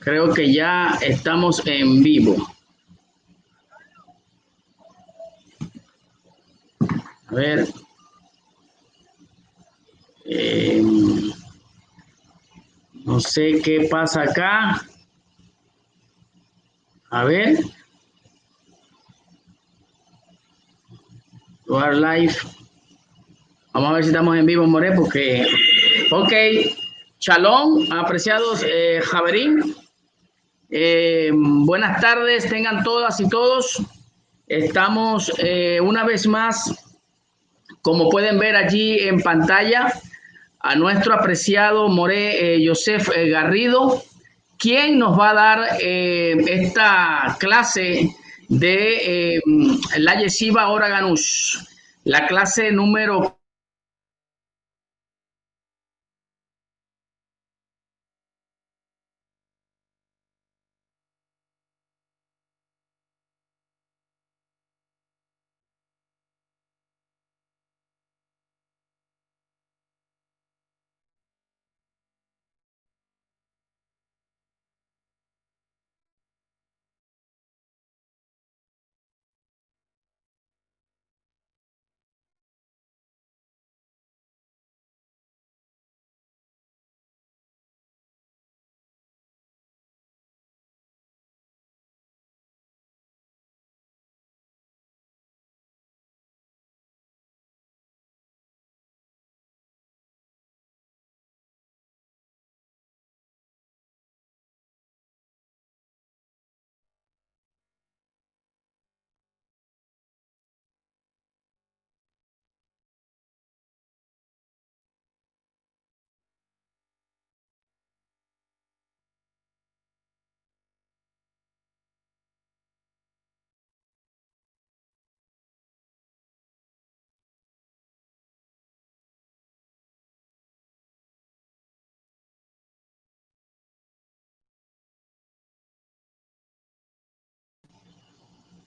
Creo que ya estamos en vivo. A ver. No sé qué pasa acá. A ver. You are live. Vamos a ver si estamos en vivo, More, porque... Ok. Shalom, apreciados Javerín. Buenas tardes, tengan todas y todos. Estamos una vez más, como pueden ver allí en pantalla, a nuestro apreciado More Joseph Garrido, quien nos va a dar esta clase de la Yeshiva Or HaGanush, la clase número...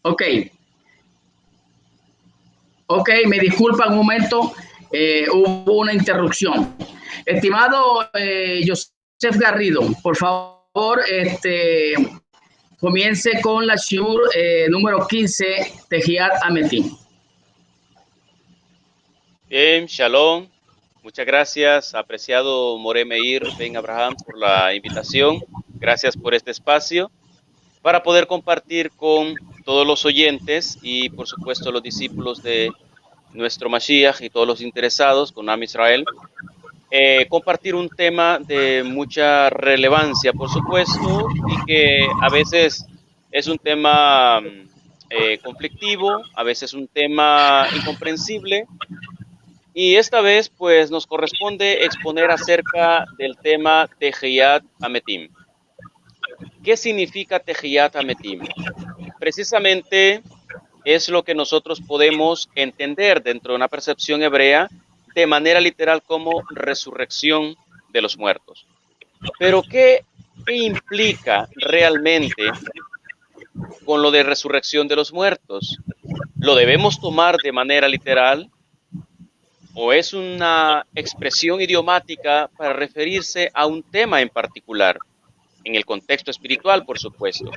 Ok, me disculpan un momento, hubo una interrupción. Estimado Joseph Garrido, por favor, comience con la shiur número 15, Tejiat Ametim. Bien, shalom. Muchas gracias, apreciado More Meir Ben Abraham, por la invitación. Gracias por este espacio para poder compartir con todos los oyentes y, por supuesto, los discípulos de nuestro Mashiach y todos los interesados con Am Israel, compartir un tema de mucha relevancia, por supuesto, y que a veces es un tema conflictivo, a veces un tema incomprensible. Y esta vez, pues, nos corresponde exponer acerca del tema Tehiyat Ametim. ¿Qué significa Tehiyat Ametim? Precisamente es lo que nosotros podemos entender dentro de una percepción hebrea de manera literal como resurrección de los muertos. Pero ¿qué implica realmente con lo de resurrección de los muertos? ¿Lo debemos tomar de manera literal? ¿O es una expresión idiomática para referirse a un tema en particular, en el contexto espiritual, por supuesto?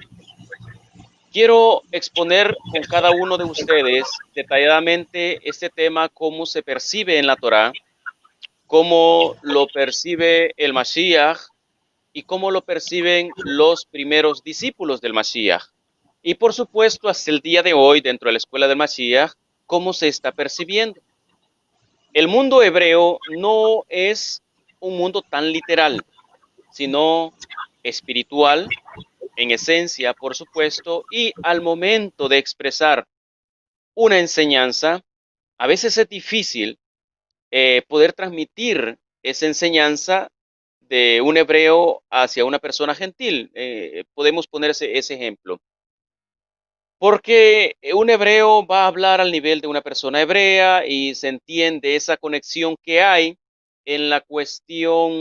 Quiero exponer con cada uno de ustedes detalladamente este tema, cómo se percibe en la Torá, cómo lo percibe el Mashiach y cómo lo perciben los primeros discípulos del Mashiach. Y por supuesto, hasta el día de hoy, dentro de la escuela del Mashiach, cómo se está percibiendo. El mundo hebreo no es un mundo tan literal, sino espiritual, en esencia, por supuesto, y al momento de expresar una enseñanza, a veces es difícil poder transmitir esa enseñanza de un hebreo hacia una persona gentil. Podemos poner ese ejemplo. Porque un hebreo va a hablar al nivel de una persona hebrea y se entiende esa conexión que hay en la cuestión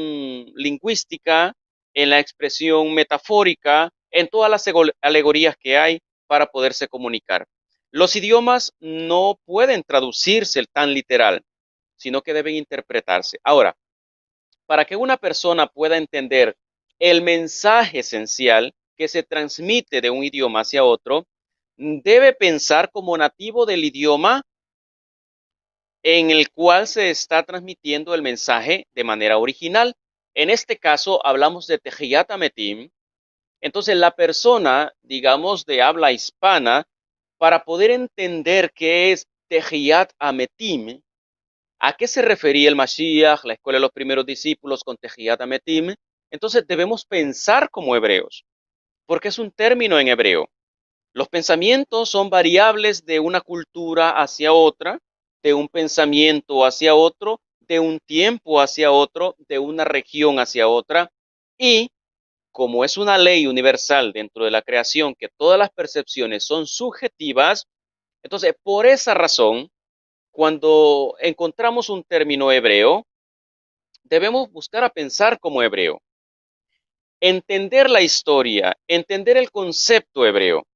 lingüística, en la expresión metafórica, en todas las alegorías que hay para poderse comunicar. Los idiomas no pueden traducirse tan literal, sino que deben interpretarse. Ahora, para que una persona pueda entender el mensaje esencial que se transmite de un idioma hacia otro debe pensar como nativo del idioma en el cual se está transmitiendo el mensaje de manera original. En este caso hablamos de Tehiyat Ametim. Entonces la persona, digamos, de habla hispana, para poder entender qué es Tehiyat Ametim, a qué se refería el Mashiach, la escuela de los primeros discípulos con Tehiyat Ametim, entonces debemos pensar como hebreos, porque es un término en hebreo. Los pensamientos son variables de una cultura hacia otra, de un pensamiento hacia otro, de un tiempo hacia otro, de una región hacia otra, y como es una ley universal dentro de la creación que todas las percepciones son subjetivas, entonces por esa razón, cuando encontramos un término hebreo, debemos buscar a pensar como hebreo, entender la historia, entender el concepto hebreo,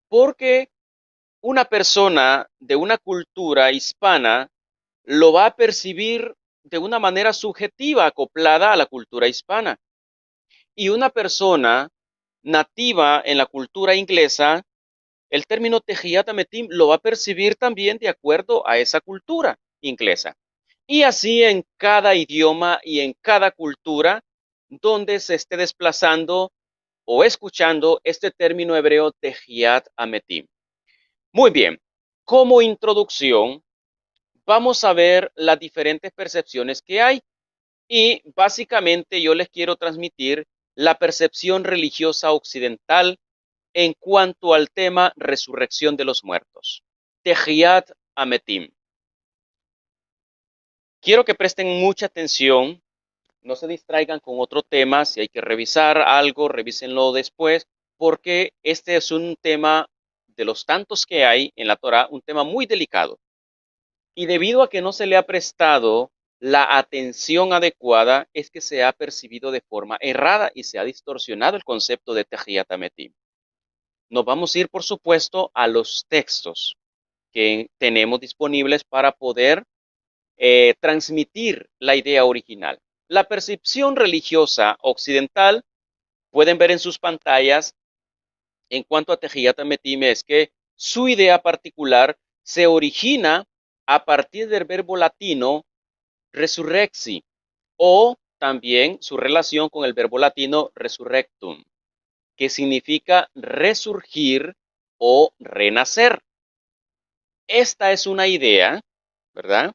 porque una persona de una cultura hispana lo va a percibir de una manera subjetiva, acoplada a la cultura hispana. Y una persona nativa en la cultura inglesa, el término Tehiyat Ametim lo va a percibir también de acuerdo a esa cultura inglesa. Y así en cada idioma y en cada cultura donde se esté desplazando o escuchando este término hebreo Tehiyat Ametim. Muy bien, como introducción, vamos a ver las diferentes percepciones que hay y básicamente yo les quiero transmitir la percepción religiosa occidental en cuanto al tema resurrección de los muertos. Tehiyat Ametim. Quiero que presten mucha atención, no se distraigan con otro tema, si hay que revisar algo, revísenlo después, porque este es un tema de los tantos que hay en la Torá, un tema muy delicado. Y debido a que no se le ha prestado la atención adecuada, es que se ha percibido de forma errada y se ha distorsionado el concepto de Tehiyat Ametim. Nos vamos a ir, por supuesto, a los textos que tenemos disponibles para poder transmitir la idea original. La percepción religiosa occidental, pueden ver en sus pantallas, en cuanto a Tehiyat Ametim, es que su idea particular se origina a partir del verbo latino resurrexi, o también su relación con el verbo latino resurrectum, que significa resurgir o renacer. Esta es una idea, ¿verdad?,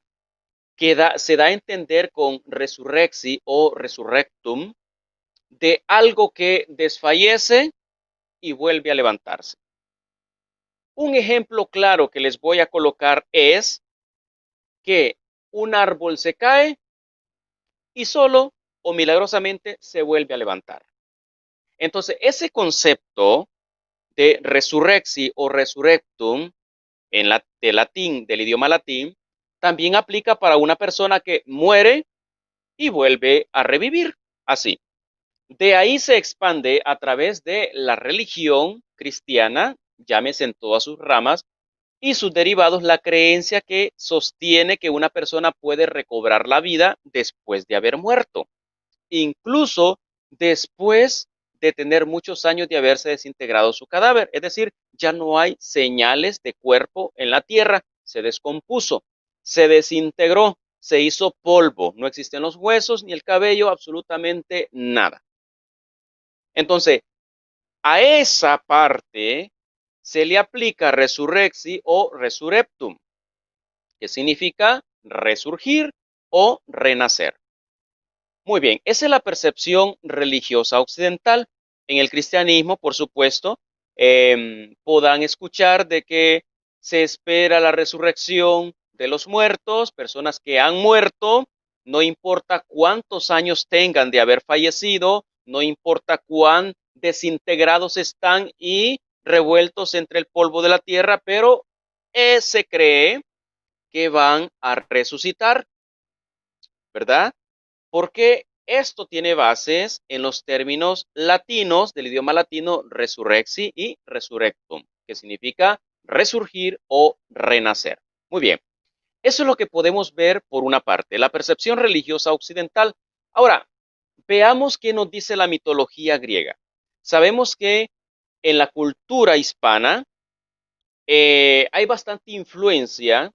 que se da a entender con resurrexi o resurrectum, de algo que desfallece y vuelve a levantarse. Un ejemplo claro que les voy a colocar es que un árbol se cae y solo o milagrosamente se vuelve a levantar. Entonces, ese concepto de resurrexi o resurrectum de latín, del idioma latín, también aplica para una persona que muere y vuelve a revivir, así. De ahí se expande a través de la religión cristiana, llámese en todas sus ramas, y sus derivados, la creencia que sostiene que una persona puede recobrar la vida después de haber muerto, incluso después de tener muchos años de haberse desintegrado su cadáver. Es decir, ya no hay señales de cuerpo en la tierra, se descompuso, se desintegró, se hizo polvo, no existen los huesos ni el cabello, absolutamente nada. Entonces, a esa parte se le aplica resurrexi o resurrectum, que significa resurgir o renacer. Muy bien, esa es la percepción religiosa occidental. En el cristianismo, por supuesto, podrán escuchar de que se espera la resurrección de los muertos, personas que han muerto, no importa cuántos años tengan de haber fallecido, no importa cuán desintegrados están y revueltos entre el polvo de la tierra, pero se cree que van a resucitar, ¿verdad? Porque esto tiene bases en los términos latinos del idioma latino resurrexi y resurrectum, que significa resurgir o renacer. Muy bien, eso es lo que podemos ver por una parte, la percepción religiosa occidental. Ahora, veamos qué nos dice la mitología griega. Sabemos que en la cultura hispana hay bastante influencia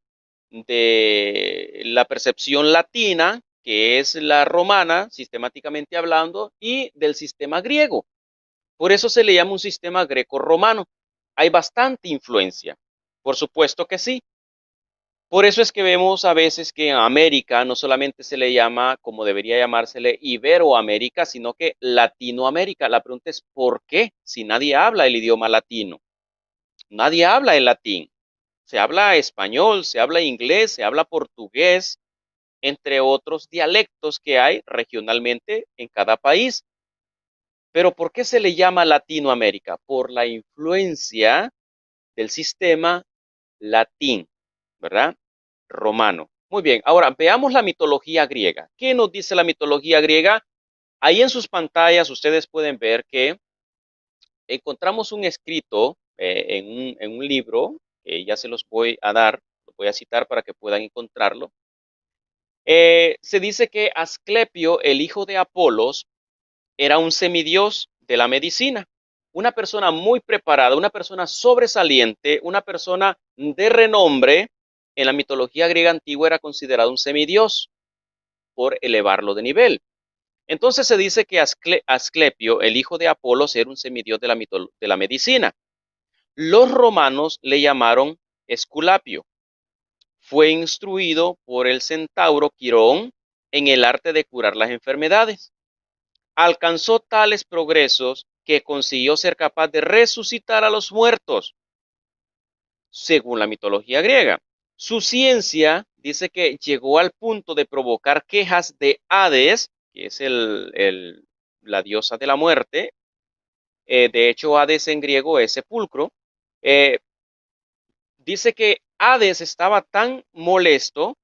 de la percepción latina, que es la romana, sistemáticamente hablando, y del sistema griego. Por eso se le llama un sistema greco-romano. Hay bastante influencia. Por supuesto que sí. Por eso es que vemos a veces que en América no solamente se le llama, como debería llamársele, Iberoamérica, sino que Latinoamérica. La pregunta es, ¿por qué? Si nadie habla el idioma latino. Nadie habla el latín. Se habla español, se habla inglés, se habla portugués, entre otros dialectos que hay regionalmente en cada país. Pero ¿por qué se le llama Latinoamérica? Por la influencia del sistema latín, ¿verdad? Romano. Muy bien, ahora veamos la mitología griega. ¿Qué nos dice la mitología griega? Ahí en sus pantallas ustedes pueden ver que encontramos un escrito en un libro, que ya se los voy a dar, lo voy a citar para que puedan encontrarlo. Se dice que Asclepio, el hijo de Apolos, era un semidios de la medicina, una persona muy preparada, una persona sobresaliente, una persona de renombre. En la mitología griega antigua era considerado un semidios por elevarlo de nivel. Entonces se dice que Asclepio, el hijo de Apolos, era un semidios de la medicina. Los romanos le llamaron Esculapio. Fue instruido por el centauro Quirón en el arte de curar las enfermedades. Alcanzó tales progresos que consiguió ser capaz de resucitar a los muertos, según la mitología griega. Su ciencia dice que llegó al punto de provocar quejas de Hades, que es la diosa de la muerte. De hecho, Hades en griego es sepulcro. Eh, Dice que Hades estaba tan molesto,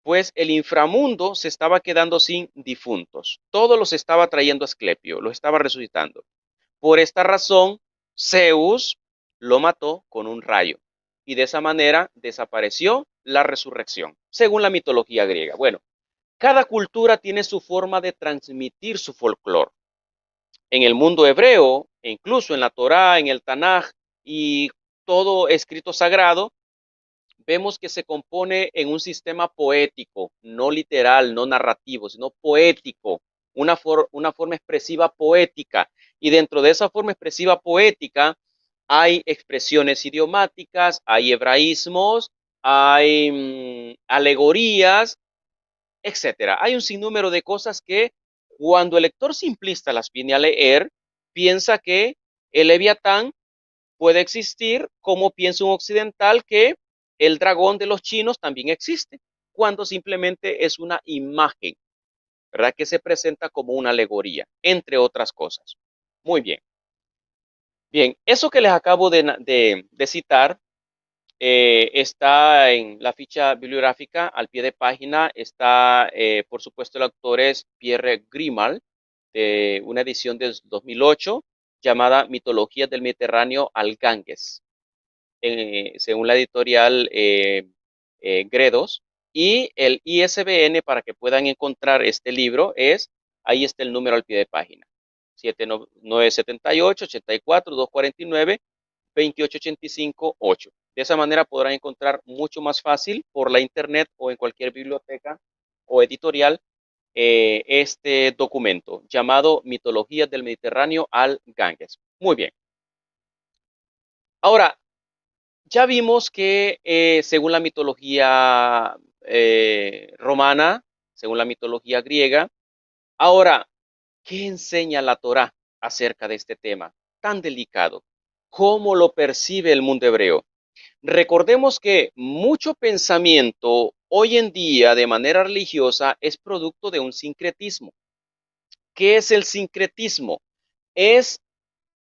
pues el inframundo se estaba quedando sin difuntos. Todos los estaba trayendo a Asclepio, los estaba resucitando. Por esta razón, Zeus lo mató con un rayo y de esa manera desapareció la resurrección, según la mitología griega. Bueno, cada cultura tiene su forma de transmitir su folclore. En el mundo hebreo, e incluso en la Torá, en el Tanaj y todo escrito sagrado, vemos que se compone en un sistema poético, no literal, no narrativo, sino poético, una forma expresiva poética. Y dentro de esa forma expresiva poética hay expresiones idiomáticas, hay hebraísmos, hay alegorías, etcétera. Hay un sinnúmero de cosas que cuando el lector simplista las viene a leer, piensa que el Leviatán puede existir, como piensa un occidental que el dragón de los chinos también existe, cuando simplemente es una imagen, ¿verdad? Que se presenta como una alegoría, entre otras cosas. Muy bien. Bien, eso que les acabo de citar está en la ficha bibliográfica, al pie de página está, por supuesto, el autor es Pierre Grimal, de una edición de 2008 llamada Mitología del Mediterráneo al Ganges, según la editorial Gredos. Y el ISBN para que puedan encontrar este libro ahí está el número al pie de página, 7978 84 249 2885 8. De esa manera podrán encontrar mucho más fácil por la internet o en cualquier biblioteca o editorial este documento llamado Mitologías del Mediterráneo al Ganges. Muy bien. Ahora, ya vimos que según la mitología romana, según la mitología griega, ahora, ¿qué enseña la Torá acerca de este tema tan delicado? ¿Cómo lo percibe el mundo hebreo? Recordemos que mucho pensamiento hoy en día de manera religiosa es producto de un sincretismo. ¿Qué es el sincretismo? Es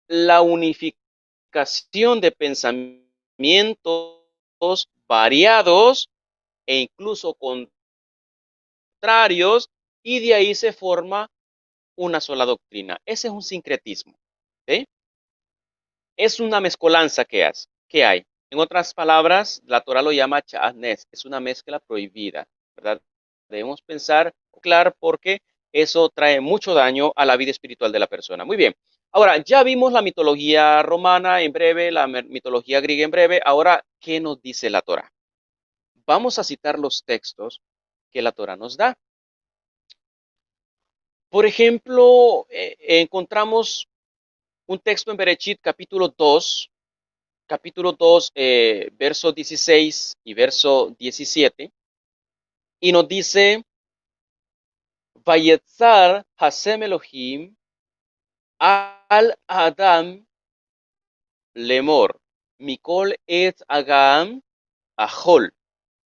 la unificación de pensamientos variados e incluso contrarios, y de ahí se forma una sola doctrina. Ese es un sincretismo. ¿Sí? Es una mezcolanza que hay. En otras palabras, la Torah lo llama cha'anes, es una mezcla prohibida, ¿verdad? Debemos pensar, claro, porque eso trae mucho daño a la vida espiritual de la persona. Muy bien. Ahora, ya vimos la mitología romana en breve, la mitología griega en breve. Ahora, ¿qué nos dice la Torá? Vamos a citar los textos que la Torá nos da. Por ejemplo, encontramos un texto en Berechit, capítulo 2, verso 16 y verso 17, y nos dice, Vayetzar Hasem Elohim al Adam lemor, Mikol et Agam Ajol.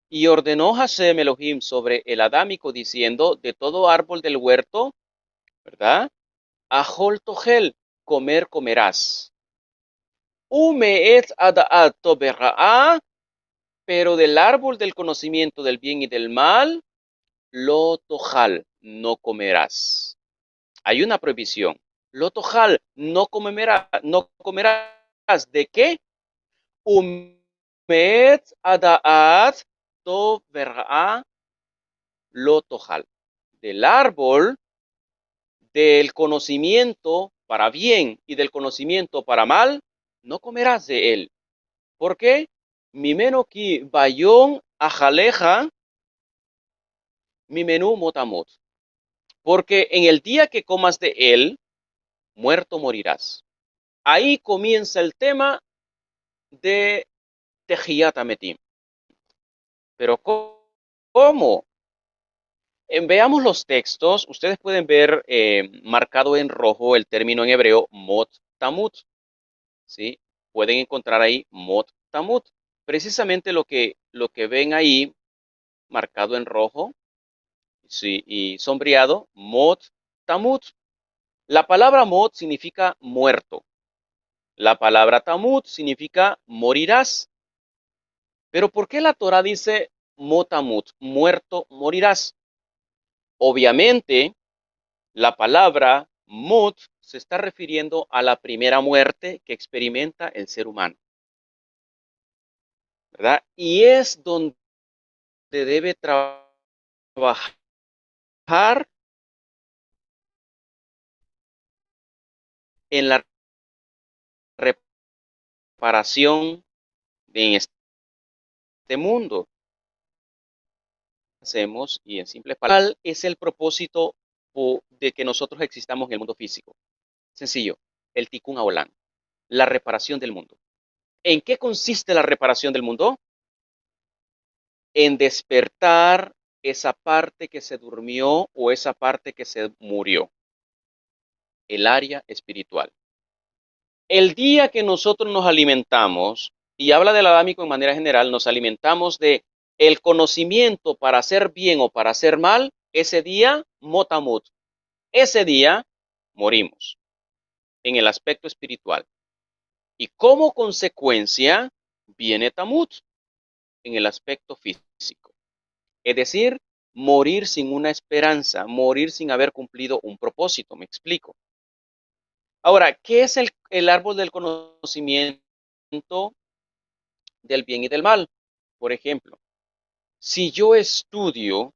Y ordenó Hasem Elohim sobre el adámico diciendo, de todo árbol del huerto, ¿verdad? Ajol Togel, comer comerás. Ume et Adaat Toberra'a, pero del árbol del conocimiento del bien y del mal, lo tojal, no comerás. Hay una prohibición. Lo tojal, no comerás. ¿De qué? Umet adaat to verá lo tojal. Del árbol del conocimiento para bien y del conocimiento para mal, no comerás de él. ¿Por qué? Mimeno ki bayon ajaleja, mi menú motamot. Porque en el día que comas de él, muerto morirás. Ahí comienza el tema de Tehiyat Ametim. Pero ¿cómo? Veamos los textos. Ustedes pueden ver marcado en rojo el término en hebreo Mot Tamut. ¿Sí? Pueden encontrar ahí Mot Tamut. Precisamente lo que ven ahí marcado en rojo, sí, y sombreado, Mot Tamut. La palabra Mot significa muerto. La palabra Tamut significa morirás. Pero ¿por qué la Torah dice Motamut, muerto morirás? Obviamente, la palabra Mut se está refiriendo a la primera muerte que experimenta el ser humano, ¿verdad? Y es donde debe trabajar en la reparación en este mundo. Hacemos, y en simples palabras, ¿cuál es el propósito de que nosotros existamos en el mundo físico? Sencillo, el tikkun olam, la reparación del mundo. ¿En qué consiste la reparación del mundo? En despertar esa parte que se durmió o esa parte que se murió, el área espiritual. El día que nosotros nos alimentamos, y habla del adámico en manera general, nos alimentamos de el conocimiento para hacer bien o para hacer mal, ese día, motamut, ese día morimos en el aspecto espiritual. Y como consecuencia viene tamut en el aspecto físico. Es decir, morir sin una esperanza, morir sin haber cumplido un propósito. Me explico. Ahora, ¿qué es el árbol del conocimiento del bien y del mal? Por ejemplo, si yo estudio,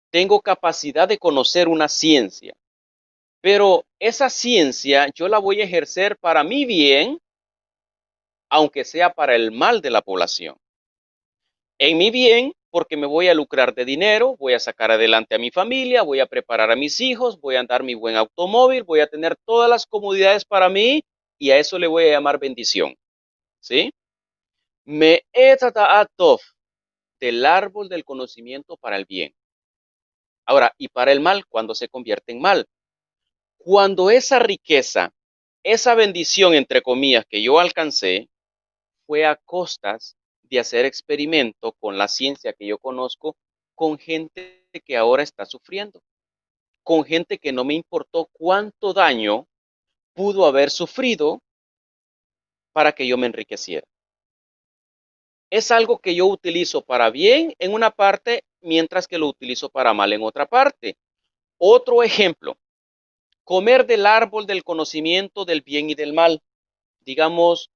tengo capacidad de conocer una ciencia, pero esa ciencia yo la voy a ejercer para mi bien, aunque sea para el mal de la población. En mi bien, porque me voy a lucrar de dinero, voy a sacar adelante a mi familia, voy a preparar a mis hijos, voy a andar mi buen automóvil, voy a tener todas las comodidades para mí y a eso le voy a llamar bendición. ¿Sí? Me atov del árbol del conocimiento para el bien. Ahora, y para el mal, cuando se convierte en mal. Cuando esa riqueza, esa bendición, entre comillas, que yo alcancé, fue a costas de hacer experimento con la ciencia que yo conozco, con gente que ahora está sufriendo, con gente que no me importó cuánto daño pudo haber sufrido para que yo me enriqueciera. Es algo que yo utilizo para bien en una parte, mientras que lo utilizo para mal en otra parte. Otro ejemplo, comer del árbol del conocimiento del bien y del mal. Digamos,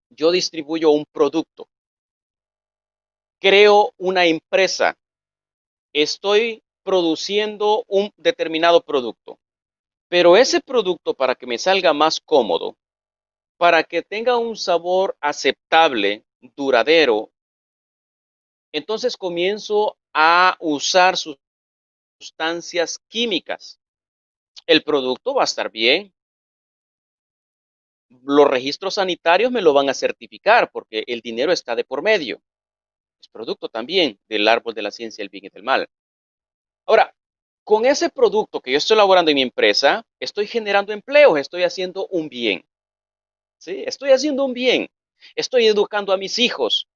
yo distribuyo un producto, creo una empresa, estoy produciendo un determinado producto. Pero ese producto, para que me salga más cómodo, para que tenga un sabor aceptable, duradero, entonces comienzo a usar sustancias químicas. El producto va a estar bien. Los registros sanitarios me lo van a certificar porque el dinero está de por medio. Es producto también del árbol de la ciencia, el bien y del mal. Ahora, con ese producto que yo estoy elaborando en mi empresa, estoy generando empleos, estoy haciendo un bien. ¿Sí? Estoy haciendo un bien. Estoy educando a mis hijos.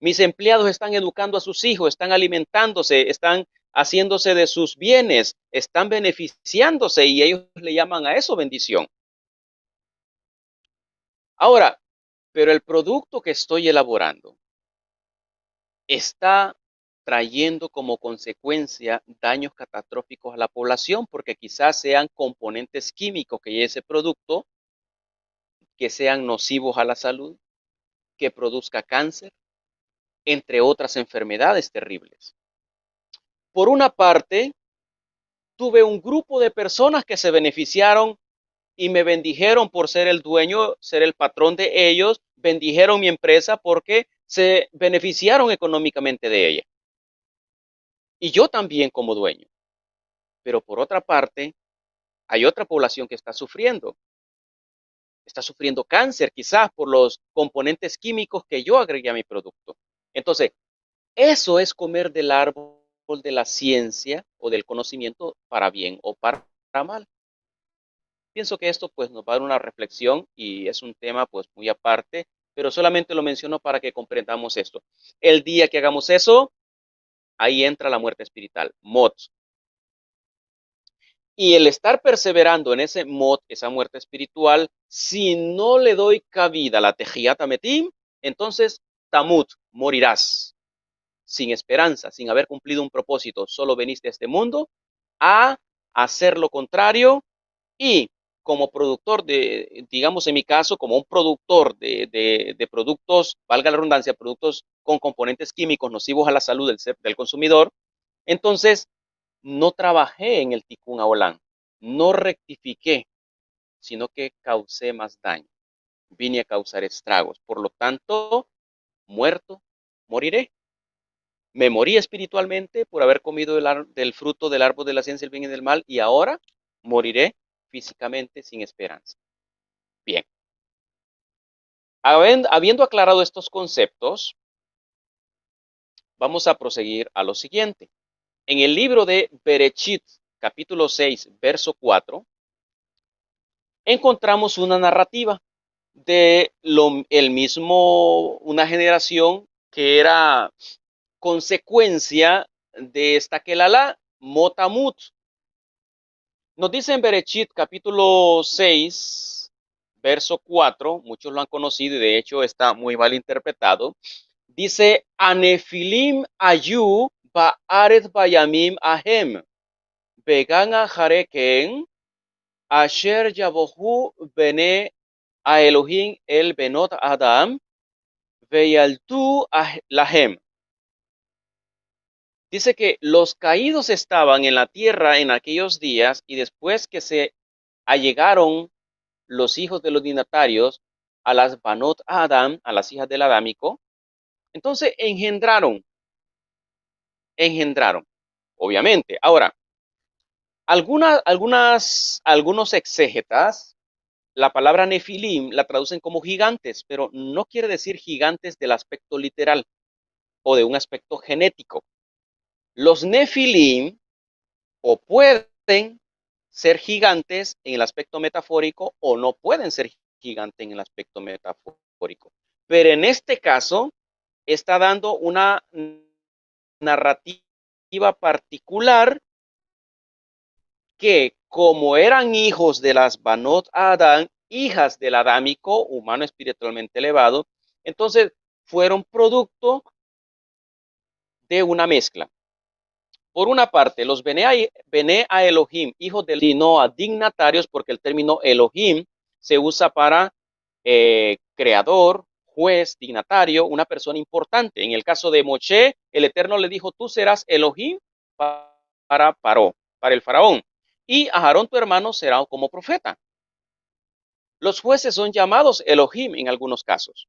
Mis empleados están educando a sus hijos, están alimentándose, están haciéndose de sus bienes, están beneficiándose y ellos le llaman a eso bendición. Ahora, pero el producto que estoy elaborando está trayendo como consecuencia daños catastróficos a la población porque quizás sean componentes químicos que ese producto que sean nocivos a la salud, que produzca cáncer, entre otras enfermedades terribles. Por una parte, tuve un grupo de personas que se beneficiaron y me bendijeron por ser el dueño, ser el patrón de ellos, bendijeron mi empresa porque se beneficiaron económicamente de ella. Y yo también como dueño. Pero por otra parte, hay otra población que está sufriendo. Está sufriendo cáncer quizás por los componentes químicos que yo agregué a mi producto. Entonces, eso es comer del árbol de la ciencia o del conocimiento para bien o para mal. Pienso que esto pues nos va a dar una reflexión y es un tema pues muy aparte, pero solamente lo menciono para que comprendamos esto. El día que hagamos eso, ahí entra la muerte espiritual, mot. Y el estar perseverando en ese mot, esa muerte espiritual, si no le doy cabida a la tejiyat metim, entonces tamut, morirás, sin esperanza, sin haber cumplido un propósito, solo veniste a este mundo a hacer lo contrario y como productor de, digamos en mi caso, como un productor de productos, valga la redundancia, productos con componentes químicos nocivos a la salud del consumidor, entonces no trabajé en el Tikkun Olam, no rectifiqué, sino que causé más daño. Vine a causar estragos. Por lo tanto, muerto, moriré. Me morí espiritualmente por haber comido del fruto del árbol de la ciencia del bien y del mal y ahora moriré físicamente sin esperanza. Bien. Habiendo aclarado estos conceptos, vamos a proseguir a lo siguiente. En el libro de Berechit, capítulo 6, verso 4, encontramos una narrativa de una generación que era consecuencia de esta Kelalá, Motamut. Nos dice en Berechit capítulo 6, verso 4, muchos lo han conocido y de hecho está muy mal interpretado. Dice, Anefilim ayu ba'aret bayamim ahem, vegan ajareken, asher yabohu bene a Elohim el benot Adam, veyaltu lahem. Dice que los caídos estaban en la tierra en aquellos días y después que se allegaron los hijos de los dignatarios a las Banot Adam, a las hijas del Adámico, entonces engendraron, obviamente. Ahora, algunos exégetas, la palabra nefilim la traducen como gigantes, pero no quiere decir gigantes del aspecto literal o de un aspecto genético. Los nefilim o pueden ser gigantes en el aspecto metafórico o no pueden ser gigantes en el aspecto metafórico. Pero en este caso está dando una narrativa particular que como eran hijos de las Banot Adán, hijas del adámico, humano espiritualmente elevado, entonces fueron producto de una mezcla. Por una parte, los Bene a Elohim, hijos del sino a dignatarios, porque el término Elohim se usa para creador, juez, dignatario, una persona importante. En el caso de Moshe, el Eterno le dijo, tú serás Elohim para el faraón. Y Aarón tu hermano será como profeta. Los jueces son llamados Elohim en algunos casos.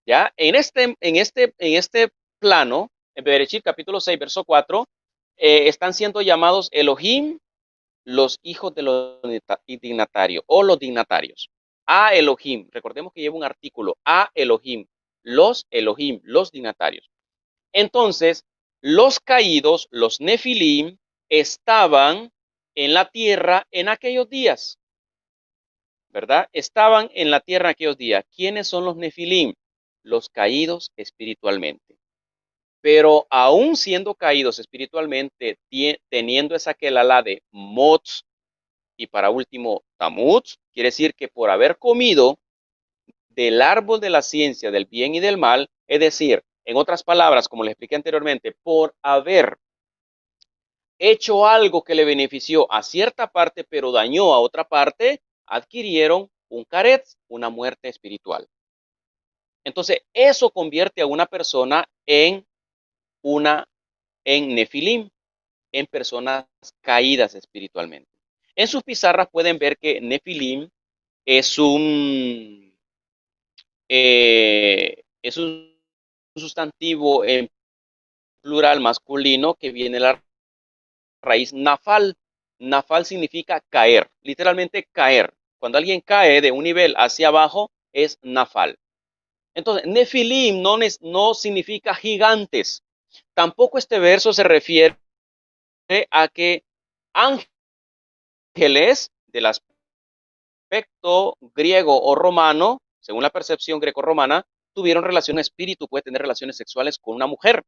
¿Ya? En este plano, en Bereshit capítulo 6, verso 4, están siendo llamados Elohim los hijos de los dignatarios o los dignatarios. A Elohim, recordemos que lleva un artículo, a Elohim, los dignatarios. Entonces, los caídos, los Nefilim, estaban en la tierra en aquellos días, ¿verdad? Estaban en la tierra en aquellos días. ¿Quiénes son los Nefilim? Los caídos espiritualmente. Pero aún siendo caídos espiritualmente, teniendo esa quelalá de Mots y para último Tamuz, quiere decir que por haber comido del árbol de la ciencia del bien y del mal, es decir, en otras palabras, como les expliqué anteriormente, por haber hecho algo que le benefició a cierta parte, pero dañó a otra parte, adquirieron un caret, una muerte espiritual. Entonces, eso convierte a una persona en Nefilim, en personas caídas espiritualmente. En sus pizarras pueden ver que Nefilim es un sustantivo en plural masculino que viene de la raíz nafal. Nafal significa caer, literalmente caer. Cuando alguien cae de un nivel hacia abajo es nafal. Entonces, Nefilim no significa gigantes. Tampoco este verso se refiere a que ángeles del aspecto griego o romano, según la percepción greco-romana, tuvieron relación espíritu, puede tener relaciones sexuales con una mujer,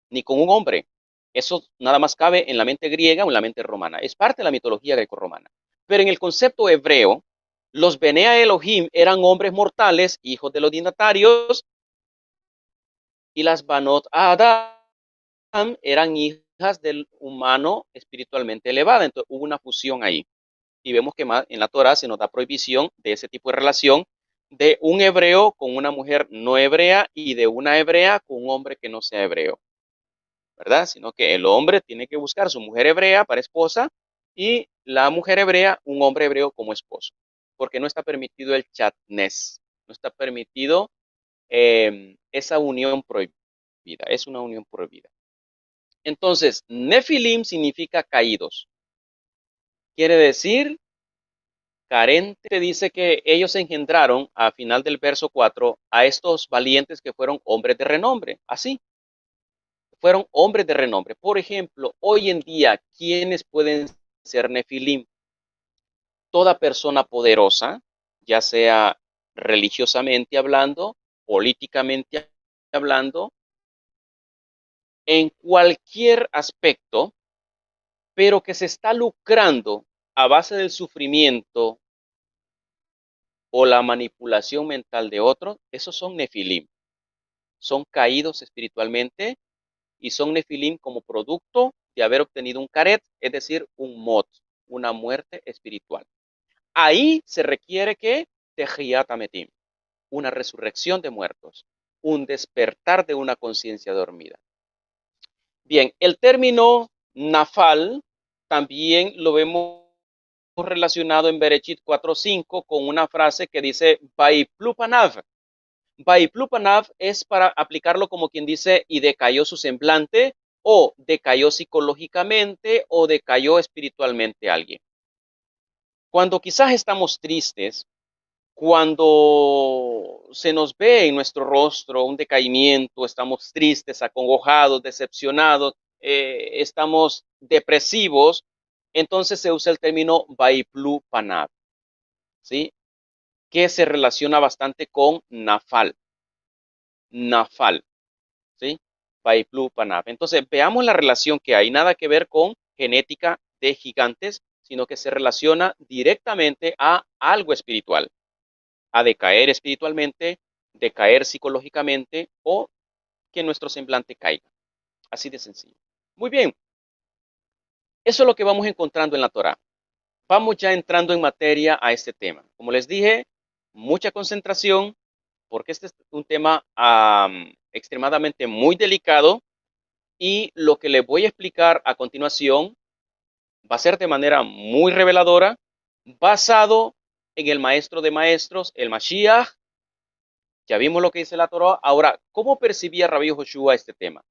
ni con un hombre. Eso nada más cabe en la mente griega o en la mente romana. Es parte de la mitología greco-romana. Pero en el concepto hebreo, los Benea Elohim eran hombres mortales, hijos de los dignatarios, y las Banot Adam eran hijas del humano espiritualmente elevado. Entonces hubo una fusión ahí. Y vemos que más en la Torah se nos da prohibición de ese tipo de relación de un hebreo con una mujer no hebrea y de una hebrea con un hombre que no sea hebreo, ¿verdad? Sino que el hombre tiene que buscar su mujer hebrea para esposa y la mujer hebrea un hombre hebreo como esposo, porque no está permitido el chatnes, no está permitido esa unión prohibida, es una unión prohibida. Entonces, Nefilim significa caídos. Quiere decir carente, dice que ellos engendraron, a final del verso 4, a estos valientes que fueron hombres de renombre. Así, fueron hombres de renombre. Por ejemplo, hoy en día, ¿quiénes pueden ser Nefilim? Toda persona poderosa, ya sea religiosamente hablando, políticamente hablando, en cualquier aspecto, pero que se está lucrando a base del sufrimiento o la manipulación mental de otros, esos son nefilim. Son caídos espiritualmente y son nefilim como producto de haber obtenido un caret, es decir, un mot, una muerte espiritual. Ahí se requiere que Tejiat Ametim, una resurrección de muertos, un despertar de una conciencia dormida. Bien, el término nafal también lo vemos relacionado en Bereshit 4:5 con una frase que dice Vaiplupanav. Vaiplupanav es para aplicarlo como quien dice y decayó su semblante o decayó psicológicamente o decayó espiritualmente alguien. Cuando quizás estamos tristes, cuando se nos ve en nuestro rostro un decaimiento, estamos tristes, acongojados, decepcionados, estamos depresivos, entonces se usa el término Vaiplu Panav, ¿sí? Que se relaciona bastante con Nafal. Nafal, ¿sí? Vaiplu Panav. Entonces veamos la relación que hay, nada que ver con genética de gigantes, sino que se relaciona directamente a algo espiritual, a decaer espiritualmente, decaer psicológicamente o que nuestro semblante caiga. Así de sencillo. Muy bien. Eso es lo que vamos encontrando en la Torá. Vamos ya entrando en materia a este tema. Como les dije, mucha concentración, porque este es un tema extremadamente muy delicado Y lo que les voy a explicar a continuación va a ser de manera muy reveladora, basado en el maestro de maestros, el Mashiach. Ya vimos lo que dice la Torah. Ahora, ¿cómo percibía Rabbi Joshua este tema?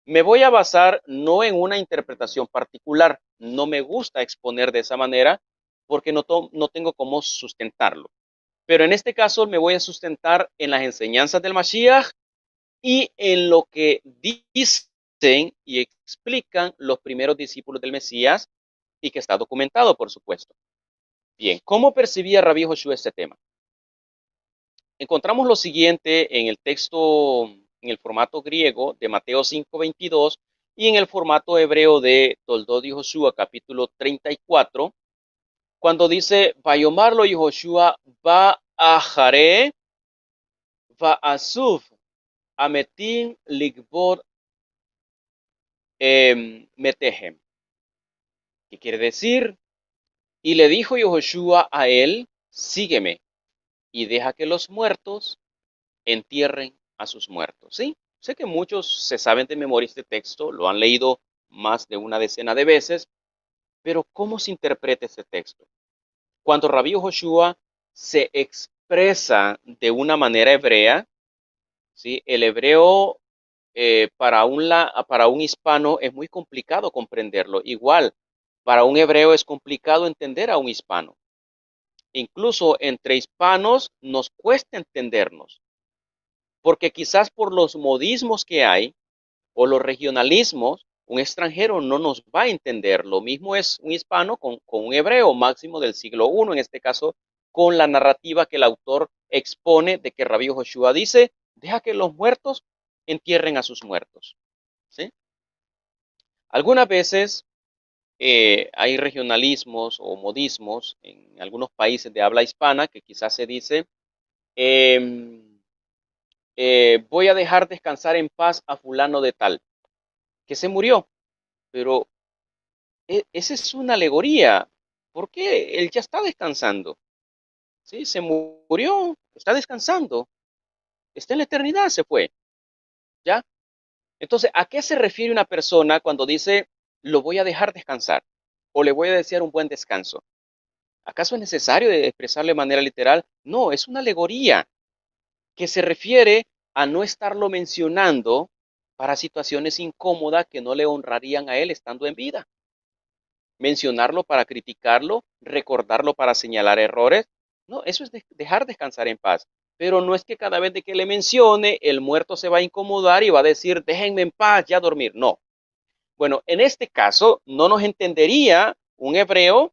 Me voy a basar no en una interpretación particular. No me gusta exponer de esa manera porque no tengo cómo sustentarlo. Pero en este caso me voy a sustentar en las enseñanzas del Mashiach y en lo que dicen y explican los primeros discípulos del Mesías y que está documentado, por supuesto. Bien, ¿cómo percibía Rabbi Joshua este tema? Encontramos lo siguiente en el texto, en el formato griego de Mateo 5:22 y en el formato hebreo de Toldot y Joshua capítulo 34, cuando dice, Vayomarlo y Joshua va a Jare, va a Suf, ametim ligbor metehem. ¿Qué quiere decir? Y le dijo Joshua a él, sígueme y deja que los muertos entierren a sus muertos. ¿Sí? Sé que muchos se saben de memoria este texto, lo han leído más de una decena de veces, pero ¿cómo se interpreta este texto? Cuando Rabí Joshua se expresa de una manera hebrea, ¿sí? El hebreo para un hispano es muy complicado comprenderlo. Igual, para un hebreo es complicado entender a un hispano. Incluso entre hispanos nos cuesta entendernos, porque quizás por los modismos que hay o los regionalismos, un extranjero no nos va a entender. Lo mismo es un hispano con un hebreo máximo del siglo I, en este caso, con la narrativa que el autor expone de que Rabí Joshua dice, deja que los muertos entierren a sus muertos. ¿Sí? Algunas veces hay regionalismos o modismos en algunos países de habla hispana que quizás se dice, eh, voy a dejar descansar en paz a fulano de tal, que se murió, pero esa es una alegoría, porque él ya está descansando, ¿sí? Se murió, está descansando, está en la eternidad, se fue, ¿ya? Entonces, ¿a qué se refiere una persona cuando dice, lo voy a dejar descansar o le voy a desear un buen descanso? ¿Acaso es necesario expresarlo de manera literal? No, es una alegoría que se refiere a no estarlo mencionando para situaciones incómodas que no le honrarían a él estando en vida. Mencionarlo para criticarlo, recordarlo para señalar errores. No, eso es dejar descansar en paz. Pero no es que cada vez de que le mencione, el muerto se va a incomodar y va a decir, déjenme en paz, ya dormir. No. Bueno, en este caso, no nos entendería un hebreo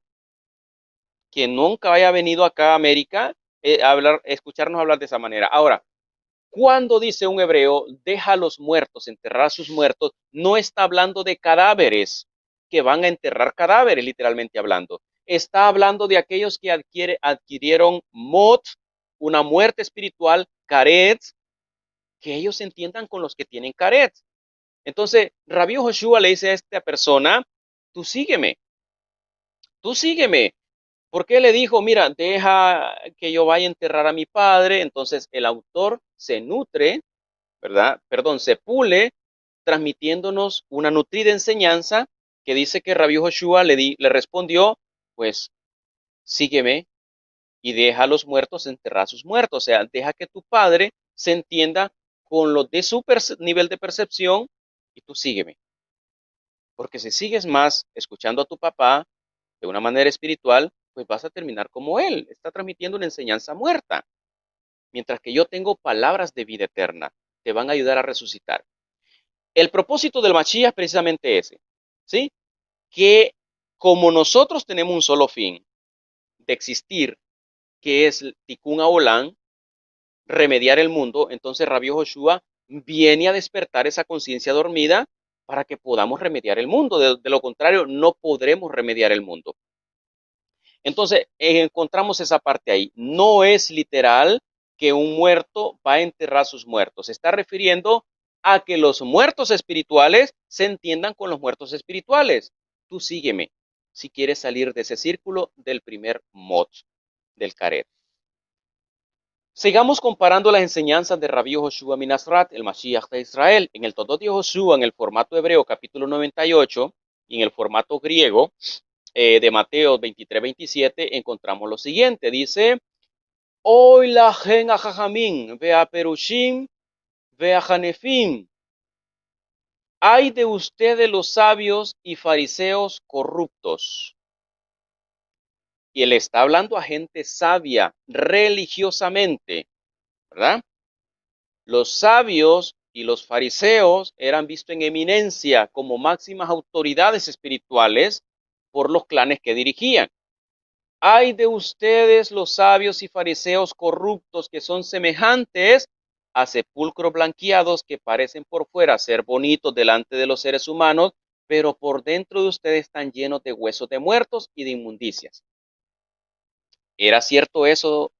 que nunca haya venido acá a América escucharnos hablar de esa manera. Ahora, cuando dice un hebreo, deja a los muertos, enterrar a sus muertos, no está hablando de cadáveres que van a enterrar cadáveres, literalmente hablando. Está hablando de aquellos que adquirieron mot, una muerte espiritual, caret, que ellos entiendan con los que tienen caret. Entonces, Rabí Joshua le dice a esta persona, tú sígueme, tú sígueme. ¿Por qué le dijo, mira, deja que yo vaya a enterrar a mi padre? Entonces, el autor se nutre, ¿verdad? Perdón, se pule, transmitiéndonos una nutrida enseñanza que dice que Rabí Joshua le respondió, pues sígueme y deja a los muertos enterrar a sus muertos, o sea, deja que tu padre se entienda con lo de su nivel de percepción y tú sígueme. Porque si sigues más escuchando a tu papá de una manera espiritual, pues vas a terminar como él, está transmitiendo una enseñanza muerta, mientras que yo tengo palabras de vida eterna, te van a ayudar a resucitar. El propósito del Mashiach es precisamente ese, ¿sí? Que como nosotros tenemos un solo fin de existir, que es Tikkun Olam, remediar el mundo, entonces Rabbi Joshua viene a despertar esa conciencia dormida para que podamos remediar el mundo. De lo contrario, no podremos remediar el mundo. Entonces, encontramos esa parte ahí. No es literal que un muerto va a enterrar a sus muertos. Se está refiriendo a que los muertos espirituales se entiendan con los muertos espirituales. Tú sígueme si quieres salir de ese círculo del primer mod, del caret. Sigamos comparando las enseñanzas de Rabí Joshua Minasrat, el Mashiach de Israel. En el Todot de Joshua, en el formato hebreo, capítulo 98, y en el formato griego de Mateo 23-27, encontramos lo siguiente. Dice, Oy la gen a jajamim, vea perushim, vea janefim. Hay de ustedes los sabios y fariseos corruptos. Y él está hablando a gente sabia religiosamente, ¿verdad? Los sabios y los fariseos eran vistos en eminencia como máximas autoridades espirituales por los clanes que dirigían. Hay de ustedes los sabios y fariseos corruptos que son semejantes a sepulcros blanqueados que parecen por fuera ser bonitos delante de los seres humanos, pero por dentro de ustedes están llenos de huesos de muertos y de inmundicias. ¿Era cierto eso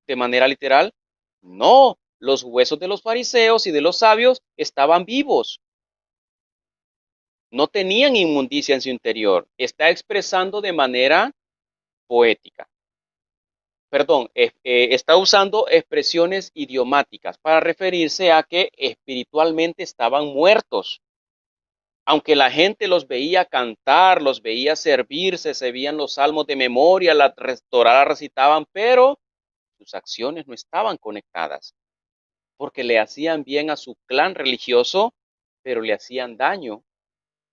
de manera literal? No, los huesos de los fariseos y de los sabios estaban vivos, no tenían inmundicia en su interior. Está expresando de manera poética. Perdón, está usando expresiones idiomáticas para referirse a que espiritualmente estaban muertos. Aunque la gente los veía cantar, los veía servirse, se veían los salmos de memoria, la Torá recitaban, pero sus acciones no estaban conectadas, porque le hacían bien a su clan religioso, pero le hacían daño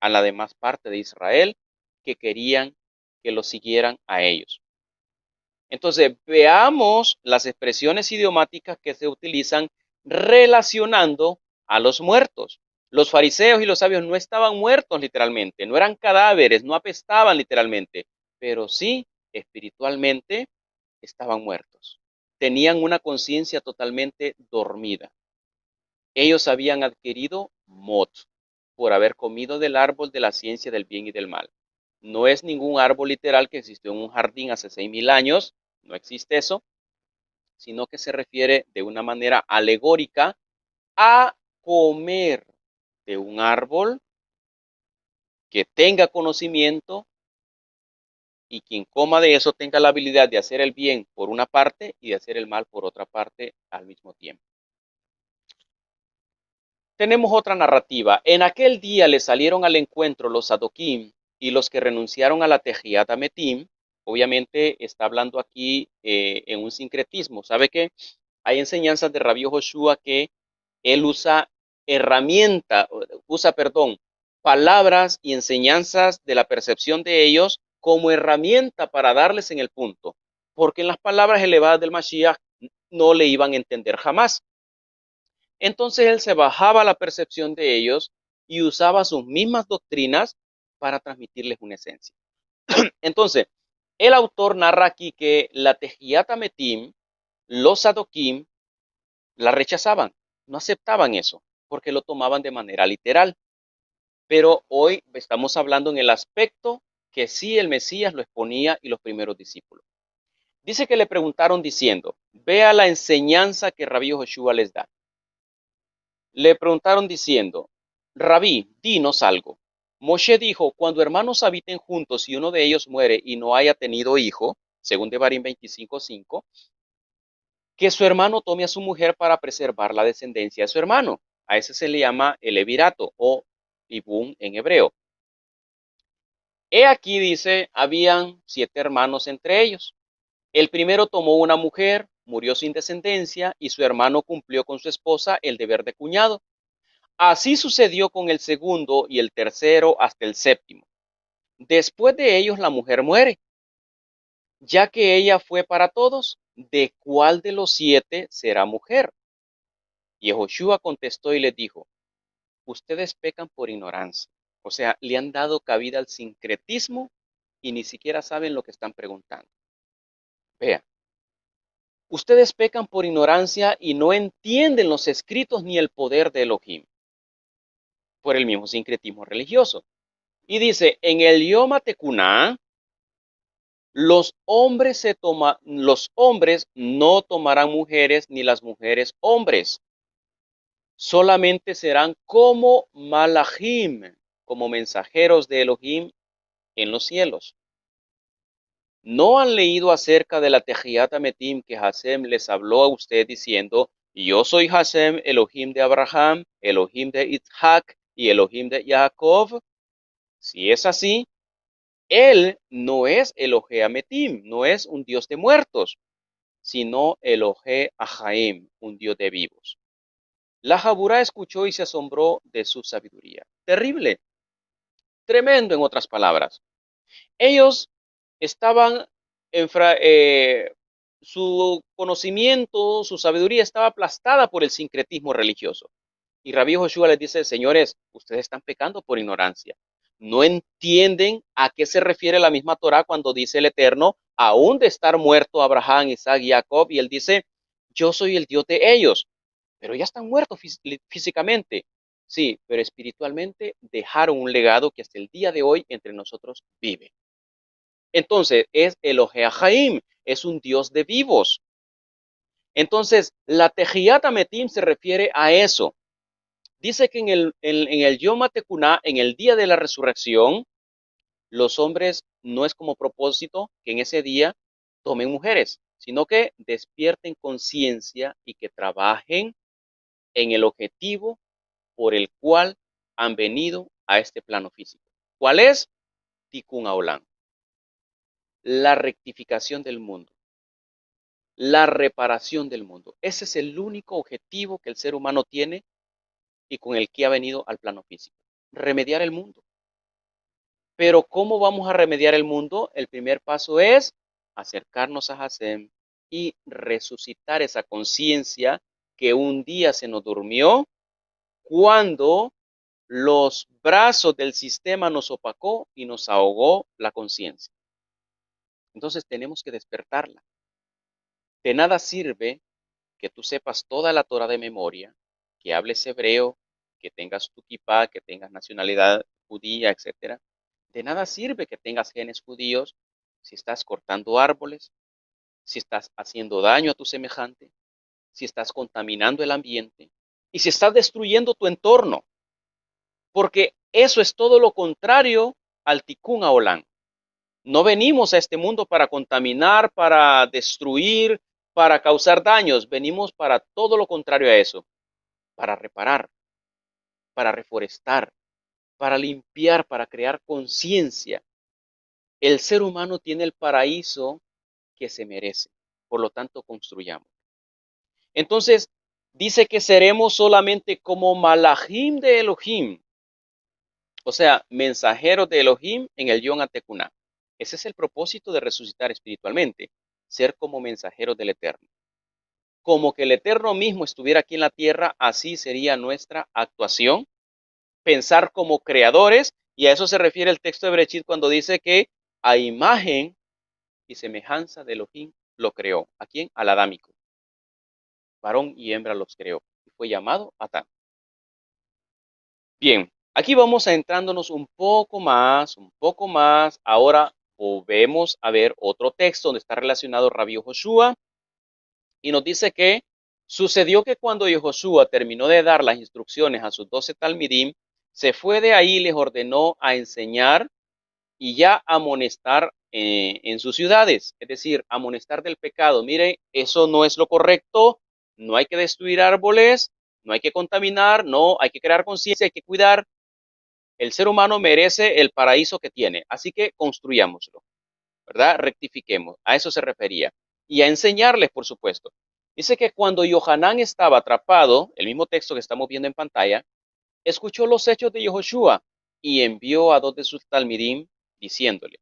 a la demás parte de Israel que querían que lo siguieran a ellos. Entonces, veamos las expresiones idiomáticas que se utilizan relacionando a los muertos. Los fariseos y los sabios no estaban muertos literalmente, no eran cadáveres, no apestaban literalmente, pero sí espiritualmente estaban muertos. Tenían una conciencia totalmente dormida. Ellos habían adquirido mot por haber comido del árbol de la ciencia del bien y del mal. No es ningún árbol literal que existió en un jardín hace 6.000 años, no existe eso, sino que se refiere de una manera alegórica a comer de un árbol que tenga conocimiento y quien coma de eso tenga la habilidad de hacer el bien por una parte y de hacer el mal por otra parte al mismo tiempo. Tenemos otra narrativa. En aquel día le salieron al encuentro los Sadoquim y los que renunciaron a la Tejiat Ametim. Obviamente está hablando aquí en un sincretismo. ¿Sabe qué? Hay enseñanzas de Rabí Joshua que él palabras y enseñanzas de la percepción de ellos como herramienta para darles en el punto, porque en las palabras elevadas del Mashiach no le iban a entender jamás. Entonces él se bajaba la percepción de ellos y usaba sus mismas doctrinas para transmitirles una esencia. Entonces, el autor narra aquí que la Tejiat Ametim, los Sadoquim, la rechazaban, no aceptaban eso, porque lo tomaban de manera literal. Pero hoy estamos hablando en el aspecto que sí el Mesías lo exponía y los primeros discípulos. Dice que le preguntaron diciendo, vea la enseñanza que Rabí Joshua les da. Le preguntaron diciendo, Rabí, dinos algo. Moshe dijo, cuando hermanos habiten juntos y uno de ellos muere y no haya tenido hijo, según Devarim 25:5, que su hermano tome a su mujer para preservar la descendencia de su hermano. A ese se le llama el levirato o ibum en hebreo. He aquí dice, habían 7 hermanos entre ellos. El primero tomó una mujer, murió sin descendencia y su hermano cumplió con su esposa el deber de cuñado. Así sucedió con el segundo y el tercero hasta el séptimo. Después de ellos la mujer muere, ya que ella fue para todos. ¿De cuál de los 7 será mujer? Y Joshua contestó y les dijo, ustedes pecan por ignorancia. O sea, le han dado cabida al sincretismo y ni siquiera saben lo que están preguntando. Vea, ustedes pecan por ignorancia y no entienden los escritos ni el poder de Elohim, por el mismo sincretismo religioso. Y dice, en el Yom HaTekuná, los hombres no tomarán mujeres ni las mujeres hombres. Solamente serán como malachim, como mensajeros de Elohim en los cielos. ¿No han leído acerca de la Tejiat Ametim que Hasem les habló a usted diciendo, yo soy Hasem, Elohim de Abraham, Elohim de Isaac y Elohim de Jacob? Si es así, él no es Elohe Ametim, no es un Dios de muertos, sino Elohe Ahaim, un Dios de vivos. La Jaburá escuchó y se asombró de su sabiduría. Terrible, tremendo en otras palabras. Ellos estaban, su conocimiento, su sabiduría estaba aplastada por el sincretismo religioso. Y Rabí Joshua les dice, señores, ustedes están pecando por ignorancia. No entienden a qué se refiere la misma Torah cuando dice el Eterno, aún de estar muerto Abraham, Isaac y Jacob, y él dice, yo soy el Dios de ellos, pero ya están muertos físicamente. Sí, pero espiritualmente dejaron un legado que hasta el día de hoy entre nosotros vive. Entonces, es Elohe Jaim, es un Dios de vivos. Entonces, la Tejiyat Ametim se refiere a eso. Dice que en el Yom HaTekuná, en el día de la resurrección, los hombres no es como propósito que en ese día tomen mujeres, sino que despierten conciencia y que trabajen en el objetivo por el cual han venido a este plano físico. ¿Cuál es? Tikkun Olam, la rectificación del mundo, la reparación del mundo. Ese es el único objetivo que el ser humano tiene y con el que ha venido al plano físico. Remediar el mundo. Pero ¿cómo vamos a remediar el mundo? El primer paso es acercarnos a Hashem y resucitar esa conciencia que un día se nos durmió cuando los brazos del sistema nos opacó y nos ahogó la conciencia. Entonces tenemos que despertarla. De nada sirve que tú sepas toda la Torah de memoria, que hables hebreo, que tengas tu kipá, que tengas nacionalidad judía, etcétera. De nada sirve que tengas genes judíos si estás cortando árboles, si estás haciendo daño a tu semejante, si estás contaminando el ambiente y si estás destruyendo tu entorno, porque eso es todo lo contrario al Tikkun Olam. No venimos a este mundo para contaminar, para destruir, para causar daños. Venimos para todo lo contrario a eso, para reparar, para reforestar, para limpiar, para crear conciencia. El ser humano tiene el paraíso que se merece. Por lo tanto, construyamos. Entonces, dice que seremos solamente como malachim de Elohim, o sea, mensajeros de Elohim en el Yom HaTekuná. Ese es el propósito de resucitar espiritualmente, ser como mensajeros del Eterno. Como que el Eterno mismo estuviera aquí en la tierra, así sería nuestra actuación, pensar como creadores, y a eso se refiere el texto de Bereshit cuando dice que a imagen y semejanza de Elohim lo creó. ¿A quién? Al adámico. Varón y hembra los creó. Y fue llamado Adán. Bien, aquí vamos adentrándonos un poco más, un poco más. Ahora volvemos a ver otro texto donde está relacionado Rabí Joshua y nos dice que sucedió que cuando Yehoshua terminó de dar las instrucciones a sus 12 talmidim, se fue de ahí y les ordenó a enseñar y ya amonestar en sus ciudades, es decir, amonestar del pecado. Mire, eso no es lo correcto, no hay que destruir árboles, no hay que contaminar, no, hay que crear conciencia, hay que cuidar. El ser humano merece el paraíso que tiene, así que construyámoslo, ¿verdad? Rectifiquemos, a eso se refería. Y a enseñarles, por supuesto. Dice que cuando Yohanan estaba atrapado, el mismo texto que estamos viendo en pantalla, escuchó los hechos de Yehoshua y envió a dos de sus talmidim diciéndole,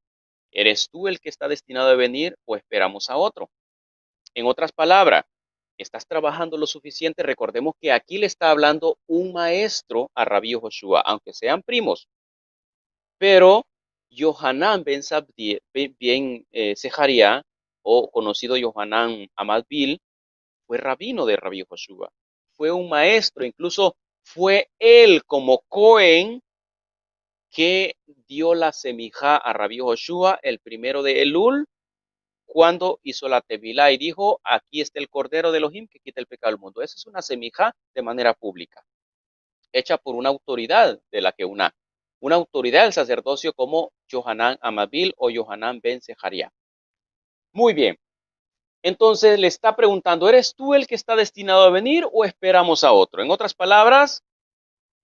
¿eres tú el que está destinado a venir o esperamos a otro? En otras palabras, ¿estás trabajando lo suficiente? Recordemos que aquí le está hablando un maestro a Rabí Joshua, aunque sean primos. Pero Yohanan ben Zabdi, bien Sejaría, o conocido Yohanan Amadbil, fue rabino de Rabí Joshua. Fue un maestro, incluso fue él como Cohen que dio la semijá a Rabí Joshua el primero de Elul, cuando hizo la tevilá y dijo, aquí está el Cordero de Elohim que quita el pecado del mundo. Esa es una semijá de manera pública, hecha por una autoridad de la que una autoridad del sacerdocio como Yohanan Amabil o Yohanan ben Sejaría. Muy bien. Entonces le está preguntando, ¿eres tú el que está destinado a venir o esperamos a otro? En otras palabras,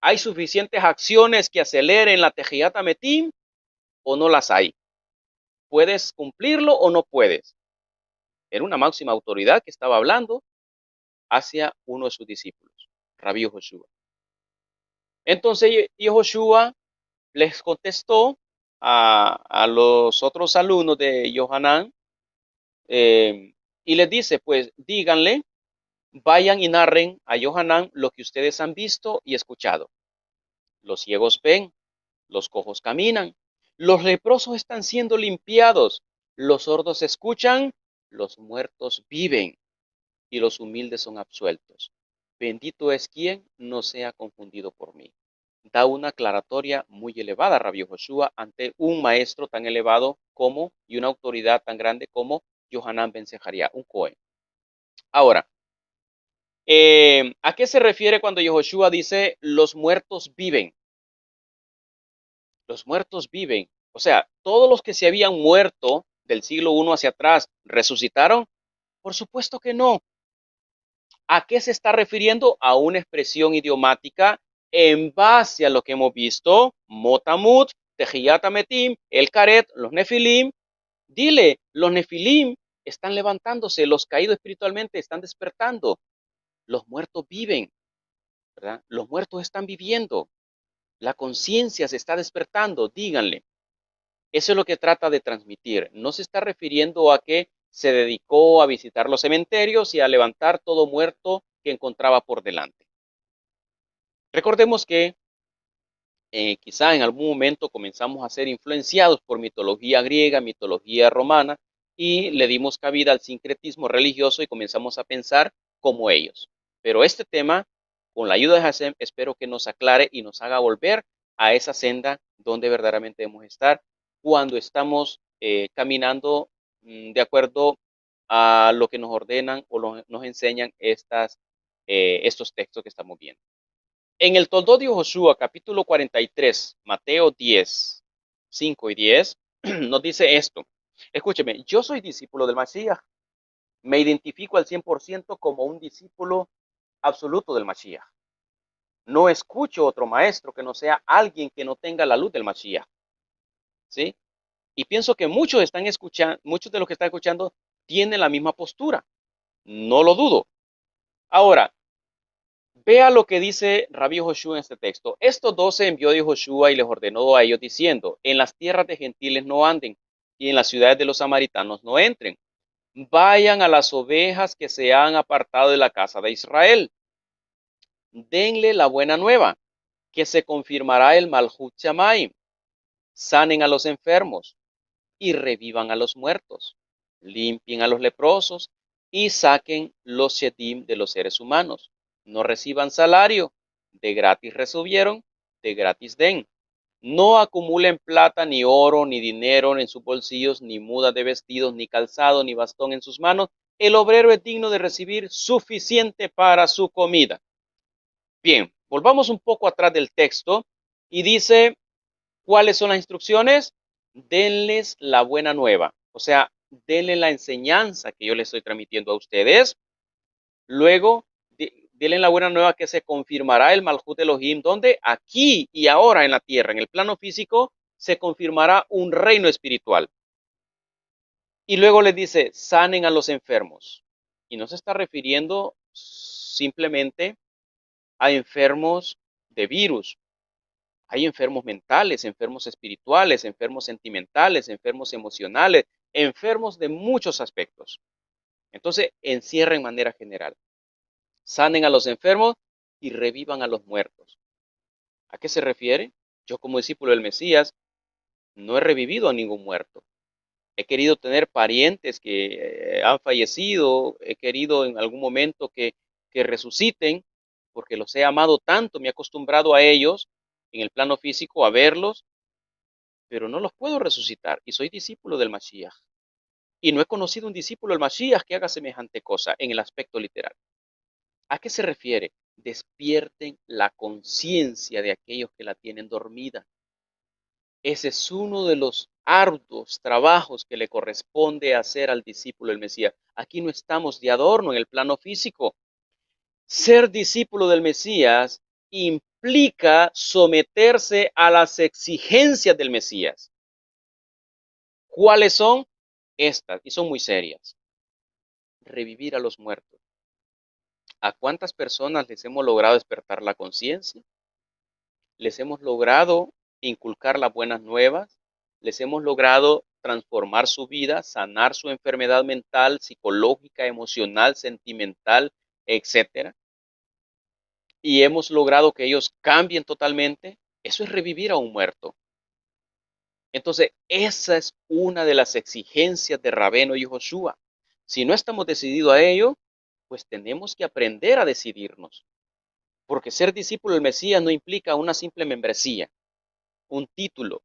¿hay suficientes acciones que aceleren la Tejiyat Metim o no las hay? ¿Puedes cumplirlo o no puedes? Era una máxima autoridad que estaba hablando hacia uno de sus discípulos, Rabí Joshua. Entonces Joshua les contestó a los otros alumnos de Yohanan y les dice, pues díganle, vayan y narren a Yohanan lo que ustedes han visto y escuchado. Los ciegos ven, los cojos caminan, los leprosos están siendo limpiados, los sordos escuchan, los muertos viven y los humildes son absueltos. Bendito es quien no sea confundido por mí. Da una aclaratoria muy elevada, Rabbi Joshua, ante un maestro tan elevado como y una autoridad tan grande como Yohanan ben Zeharia, un Cohen. Ahora, ¿a qué se refiere cuando Yehoshua dice los muertos viven? Los muertos viven. O sea, todos los que se habían muerto del siglo I hacia atrás, ¿resucitaron? Por supuesto que no. ¿A qué se está refiriendo? A una expresión idiomática en base a lo que hemos visto, Motamut, Tejiyat Ametim, El Karet, los Nefilim. Dile, los Nefilim están levantándose, los caídos espiritualmente están despertando, los muertos viven, ¿verdad? Los muertos están viviendo, la conciencia se está despertando, díganle. Eso es lo que trata de transmitir. No se está refiriendo a que se dedicó a visitar los cementerios y a levantar todo muerto que encontraba por delante. Recordemos que quizá en algún momento comenzamos a ser influenciados por mitología griega, mitología romana, y le dimos cabida al sincretismo religioso y comenzamos a pensar como ellos. Pero este tema, con la ayuda de Hashem, espero que nos aclare y nos haga volver a esa senda donde verdaderamente debemos estar cuando estamos caminando de acuerdo a lo que nos ordenan o nos enseñan estos textos que estamos viendo. En el Toldot de Josué, capítulo 43, Mateo 10, 5 y 10, nos dice esto. Escúcheme, yo soy discípulo del Mashiach. Me identifico al 100% como un discípulo absoluto del Mashiach. No escucho otro maestro que no sea alguien que no tenga la luz del Mashiach. ¿Sí? Y pienso que muchos están escuchando, muchos de los que están escuchando tienen la misma postura. No lo dudo. Ahora, vea lo que dice Rabí Joshua en este texto. Estos 12 envió de Joshua y les ordenó a ellos diciendo, en las tierras de gentiles no anden y en las ciudades de los samaritanos no entren. Vayan a las ovejas que se han apartado de la casa de Israel. Denle la buena nueva, que se confirmará el Malhut Shamayim. Sanen a los enfermos y revivan a los muertos. Limpien a los leprosos y saquen los shedim de los seres humanos. No reciban salario, de gratis recibieron, de gratis den. No acumulen plata, ni oro, ni dinero en sus bolsillos, ni mudas de vestidos, ni calzado, ni bastón en sus manos. El obrero es digno de recibir suficiente para su comida. Bien, volvamos un poco atrás del texto y dice, ¿cuáles son las instrucciones? Denles la buena nueva, o sea, denle la enseñanza que yo les estoy transmitiendo a ustedes. Luego, denle la buena nueva que se confirmará el Malhut Elohim, donde aquí y ahora en la tierra, en el plano físico, se confirmará un reino espiritual. Y luego les dice, sanen a los enfermos. Y no se está refiriendo simplemente a enfermos de virus. Hay enfermos mentales, enfermos espirituales, enfermos sentimentales, enfermos emocionales, enfermos de muchos aspectos. Entonces, encierra en manera general. Sanen a los enfermos y revivan a los muertos. ¿A qué se refiere? Yo como discípulo del Mesías no he revivido a ningún muerto. He querido tener parientes que han fallecido, he querido en algún momento que resuciten, porque los he amado tanto, me he acostumbrado a ellos en el plano físico, a verlos, pero no los puedo resucitar y soy discípulo del Mashiach. Y no he conocido un discípulo del Mashiach que haga semejante cosa en el aspecto literal. ¿A qué se refiere? Despierten la conciencia de aquellos que la tienen dormida. Ese es uno de los arduos trabajos que le corresponde hacer al discípulo del Mesías. Aquí no estamos de adorno en el plano físico. Ser discípulo del Mesías implica someterse a las exigencias del Mesías. ¿Cuáles son? Estas, y son muy serias. Revivir a los muertos. ¿A cuántas personas les hemos logrado despertar la conciencia? ¿Les hemos logrado inculcar las buenas nuevas? ¿Les hemos logrado transformar su vida, sanar su enfermedad mental, psicológica, emocional, sentimental, etcétera? Y hemos logrado que ellos cambien totalmente? Eso es revivir a un muerto. Entonces, esa es una de las exigencias de Rabeno y Joshua. Si no estamos decididos a ello, pues tenemos que aprender a decidirnos. Porque ser discípulo del Mesías no implica una simple membresía, un título,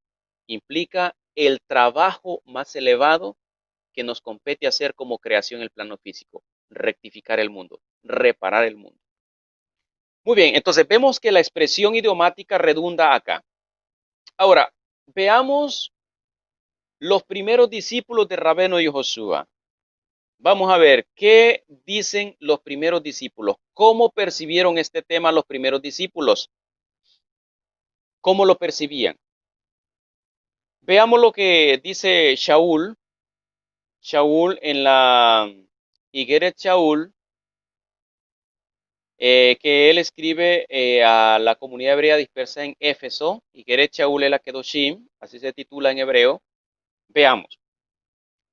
implica el trabajo más elevado que nos compete hacer como creación en el plano físico, rectificar el mundo, reparar el mundo. Muy bien, entonces vemos que la expresión idiomática redunda acá. Ahora, veamos los primeros discípulos de Rabeno y Joshua. Vamos a ver qué dicen los primeros discípulos. ¿Cómo percibieron este tema los primeros discípulos? ¿Cómo lo percibían? Veamos lo que dice Shaul. Shaul en la Igeret Shaul, que él escribe a la comunidad hebrea dispersa en Éfeso. Igeret Shaul el Kedoshim, así se titula en hebreo. Veamos.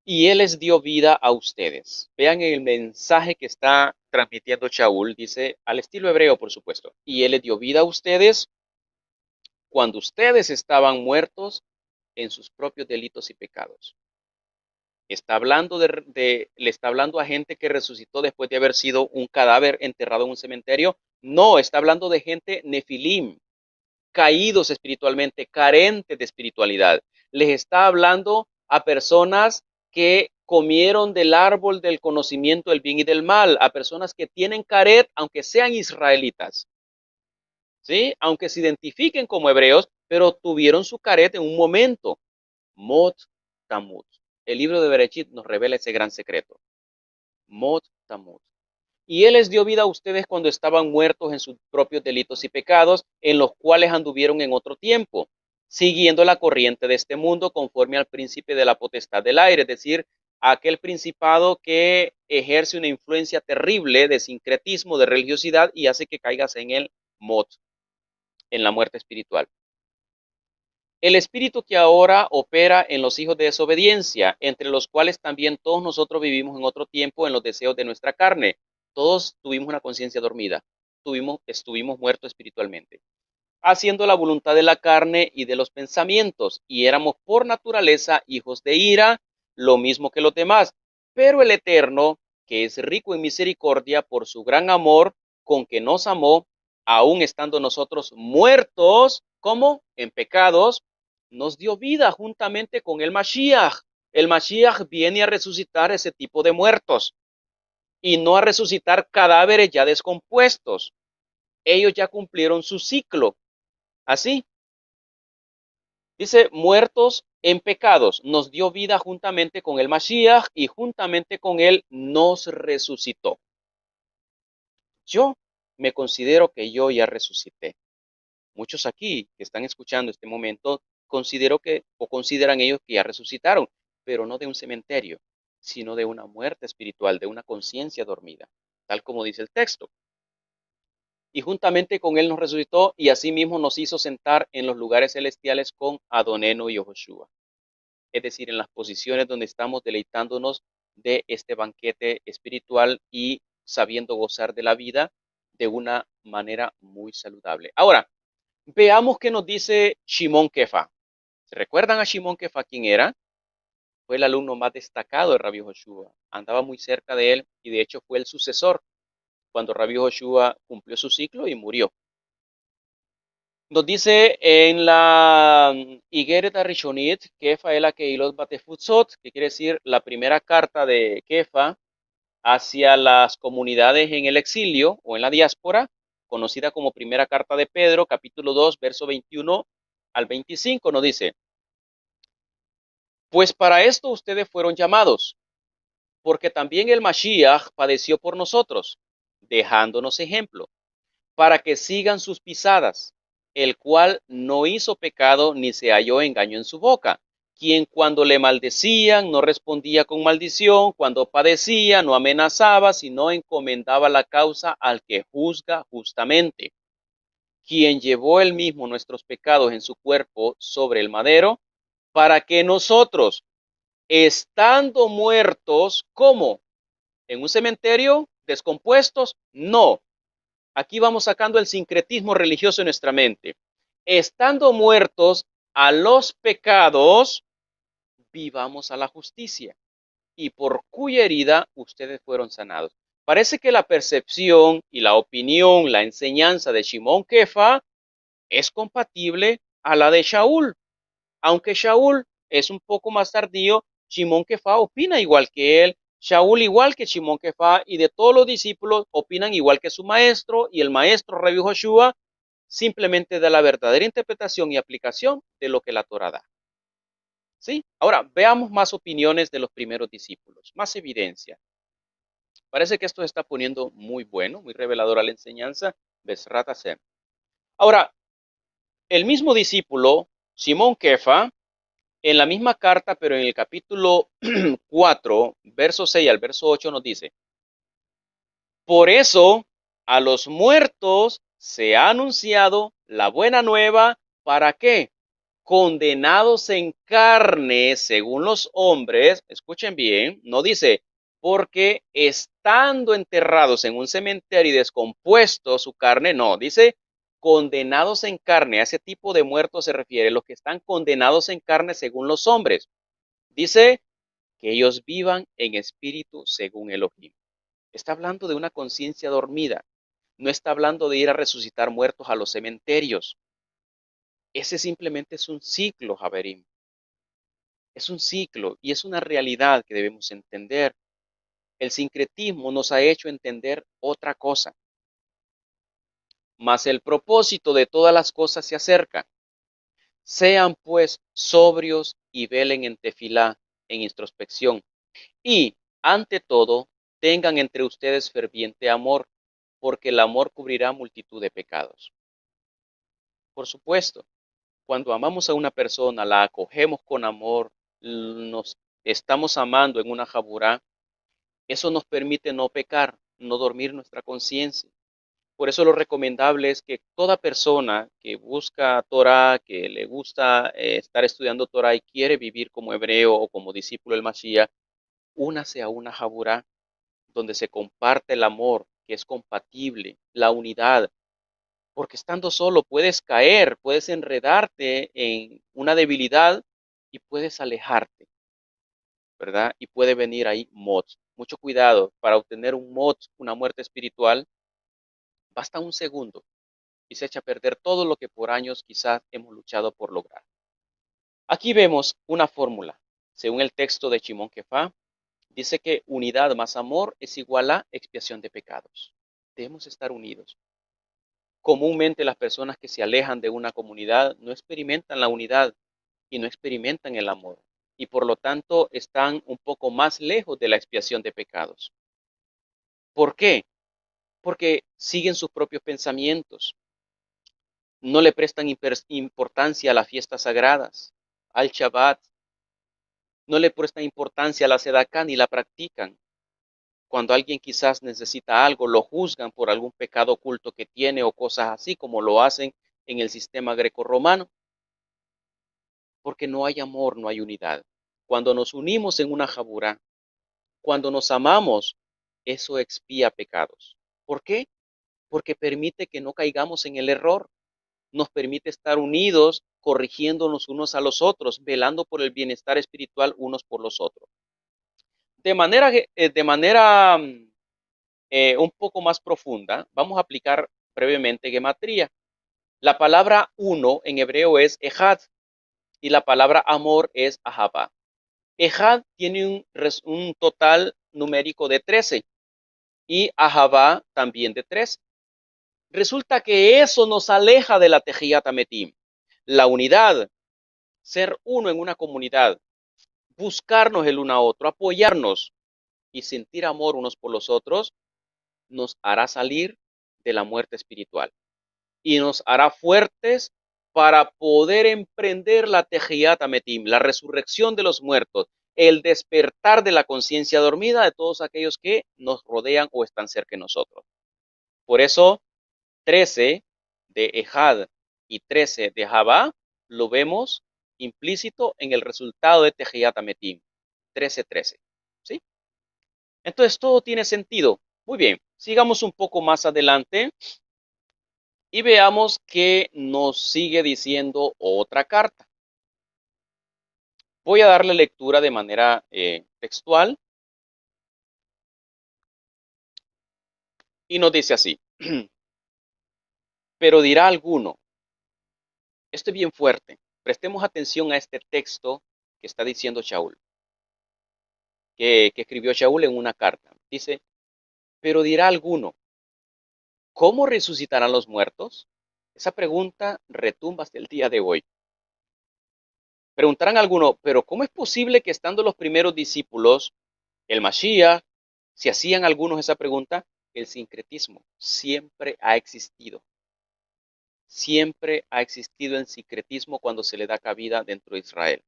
Y él les dio vida a ustedes. Vean el mensaje que está transmitiendo Shaul, dice al estilo hebreo, por supuesto. Y él les dio vida a ustedes cuando ustedes estaban muertos en sus propios delitos y pecados. Está hablando le está hablando a gente que resucitó después de haber sido un cadáver enterrado en un cementerio. No, está hablando de gente nefilim, caídos espiritualmente, carentes de espiritualidad. Les está hablando a personas que comieron del árbol del conocimiento del bien y del mal, a personas que tienen caret, aunque sean israelitas, ¿sí? Aunque se identifiquen como hebreos, pero tuvieron su caret en un momento. Mot Tamut. El libro de Bereshit nos revela ese gran secreto. Mot Tamut. Y él les dio vida a ustedes cuando estaban muertos en sus propios delitos y pecados, en los cuales anduvieron en otro tiempo, siguiendo la corriente de este mundo conforme al príncipe de la potestad del aire, es decir, aquel principado que ejerce una influencia terrible de sincretismo, de religiosidad y hace que caigas en el mot, en la muerte espiritual. El espíritu que ahora opera en los hijos de desobediencia, entre los cuales también todos nosotros vivimos en otro tiempo en los deseos de nuestra carne. Todos tuvimos una conciencia dormida, estuvimos muertos espiritualmente, haciendo la voluntad de la carne y de los pensamientos, y éramos por naturaleza hijos de ira, lo mismo que los demás. Pero el Eterno, que es rico en misericordia por su gran amor con que nos amó, aun estando nosotros muertos, como en pecados, nos dio vida juntamente con el Mashiach. El Mashiach viene a resucitar ese tipo de muertos y no a resucitar cadáveres ya descompuestos. Ellos ya cumplieron su ciclo. Así, dice, muertos en pecados, nos dio vida juntamente con el Mashiach y juntamente con él nos resucitó. Yo me considero que yo ya resucité. Muchos aquí que están escuchando este momento considero que o consideran ellos que ya resucitaron, pero no de un cementerio, sino de una muerte espiritual, de una conciencia dormida, tal como dice el texto. Y juntamente con él nos resucitó y asimismo nos hizo sentar en los lugares celestiales con Adoneno y Joshua. Es decir, en las posiciones donde estamos deleitándonos de este banquete espiritual y sabiendo gozar de la vida de una manera muy saludable. Ahora, veamos qué nos dice Shimon Kefa. ¿Se recuerdan a Shimon Kefa quién era? Fue el alumno más destacado de Rabbi Joshua. Andaba muy cerca de él y de hecho fue el sucesor cuando Rabbi Joshua cumplió su ciclo y murió. Nos dice en la Igeret Arishonit, Kefa el Akeilos Batefutzot, que quiere decir la primera carta de Kefa hacia las comunidades en el exilio o en la diáspora, conocida como primera carta de Pedro, capítulo 2, verso 21 al 25, nos dice, Pues para esto ustedes fueron llamados, porque también el Mashiach padeció por nosotros, dejándonos ejemplo, para que sigan sus pisadas, el cual no hizo pecado ni se halló engaño en su boca, quien cuando le maldecían no respondía con maldición, cuando padecía no amenazaba, sino encomendaba la causa al que juzga justamente, quien llevó él mismo nuestros pecados en su cuerpo sobre el madero, para que nosotros, estando muertos, ¿cómo? ¿En un cementerio? ¿Descompuestos? No. Aquí vamos sacando el sincretismo religioso en nuestra mente. Estando muertos a los pecados, vivamos a la justicia, y por cuya herida ustedes fueron sanados. Parece que la percepción y la opinión, la enseñanza de Shimón Kefa es compatible a la de Shaul. Aunque Shaul es un poco más tardío, Shimón Kefa opina igual que él, Shaul igual que Shimón Kefa, y de todos los discípulos opinan igual que su maestro, y el maestro Rabbi Joshua simplemente da la verdadera interpretación y aplicación de lo que la Torah da. ¿Sí? Ahora, veamos más opiniones de los primeros discípulos, más evidencia. Parece que esto se está poniendo muy bueno, muy revelador a la enseñanza. Besrat Hashem. Ahora, el mismo discípulo, Simón Kefa, en la misma carta, pero en el capítulo 4, verso 6 al verso 8 nos dice, por eso a los muertos se ha anunciado la buena nueva, ¿para qué? Condenados en carne según los hombres, escuchen bien, no dice, porque estando enterrados en un cementerio y descompuesto su carne, no, dice condenados en carne, a ese tipo de muertos se refiere, los que están condenados en carne según los hombres. Dice que ellos vivan en espíritu según Elohim. Está hablando de una conciencia dormida, no está hablando de ir a resucitar muertos a los cementerios. Ese simplemente es un ciclo, Javerim. Es un ciclo y es una realidad que debemos entender. El sincretismo nos ha hecho entender otra cosa. Mas el propósito de todas las cosas se acerca. Sean pues sobrios y velen en tefilá, en introspección. Y, ante todo, tengan entre ustedes ferviente amor, porque el amor cubrirá multitud de pecados. Por supuesto, cuando amamos a una persona, la acogemos con amor, nos estamos amando en una jaburá, eso nos permite no pecar, no dormir nuestra conciencia. Por eso lo recomendable es que toda persona que busca Torah, que le gusta estar estudiando Torah y quiere vivir como hebreo o como discípulo del Mashiach, únase a una jaburá donde se comparte el amor, que es compatible, la unidad, porque estando solo puedes caer, puedes enredarte en una debilidad y puedes alejarte, ¿verdad? Y puede venir ahí mods. Mucho cuidado, para obtener un mod, una muerte espiritual, basta un segundo y se echa a perder todo lo que por años quizás hemos luchado por lograr. Aquí vemos una fórmula. Según el texto de Shimon Kefa, dice que unidad más amor es igual a expiación de pecados. Debemos estar unidos. Comúnmente las personas que se alejan de una comunidad no experimentan la unidad y no experimentan el amor, y por lo tanto están un poco más lejos de la expiación de pecados. ¿Por qué? Porque siguen sus propios pensamientos, no le prestan importancia a las fiestas sagradas, al Shabbat, no le prestan importancia a la Sedaká ni la practican. Cuando alguien quizás necesita algo, lo juzgan por algún pecado oculto que tiene o cosas así, como lo hacen en el sistema grecorromano. Porque no hay amor, no hay unidad. Cuando nos unimos en una jabura, cuando nos amamos, eso expía pecados. ¿Por qué? Porque permite que no caigamos en el error. Nos permite estar unidos, corrigiéndonos unos a los otros, velando por el bienestar espiritual unos por los otros. De manera un poco más profunda, vamos a aplicar brevemente gematría. La palabra uno en hebreo es ejad y la palabra amor es ahabá. Ejad tiene un total numérico de 13 y ahabá también de 13. Resulta que eso nos aleja de la Tejiyat Ametim, la unidad, ser uno en una comunidad. buscarnos el uno a otro, apoyarnos y sentir amor unos por los otros, nos hará salir de la muerte espiritual y nos hará fuertes para poder emprender la Tejiyat Ametim, la resurrección de los muertos, el despertar de la conciencia dormida de todos aquellos que nos rodean o están cerca de nosotros. Por eso, 13 de Ejad y 13 de Jabá lo vemos implícito en el resultado de Tejiyat Ametim, 13-13. ¿Sí? Entonces todo tiene sentido. Muy bien, sigamos un poco más adelante y veamos qué nos sigue diciendo otra carta. Voy a darle lectura de manera textual y nos dice así. Pero dirá alguno, esto es bien fuerte, prestemos atención a este texto que está diciendo Shaul, que escribió Shaul en una carta. Dice, pero dirá alguno, ¿cómo resucitarán los muertos? Esa pregunta retumba hasta el día de hoy. Preguntarán alguno, pero ¿cómo es posible que estando los primeros discípulos, el Mashiach, si hacían algunos esa pregunta? El sincretismo siempre ha existido. Siempre ha existido el sincretismo cuando se le da cabida dentro de Israel.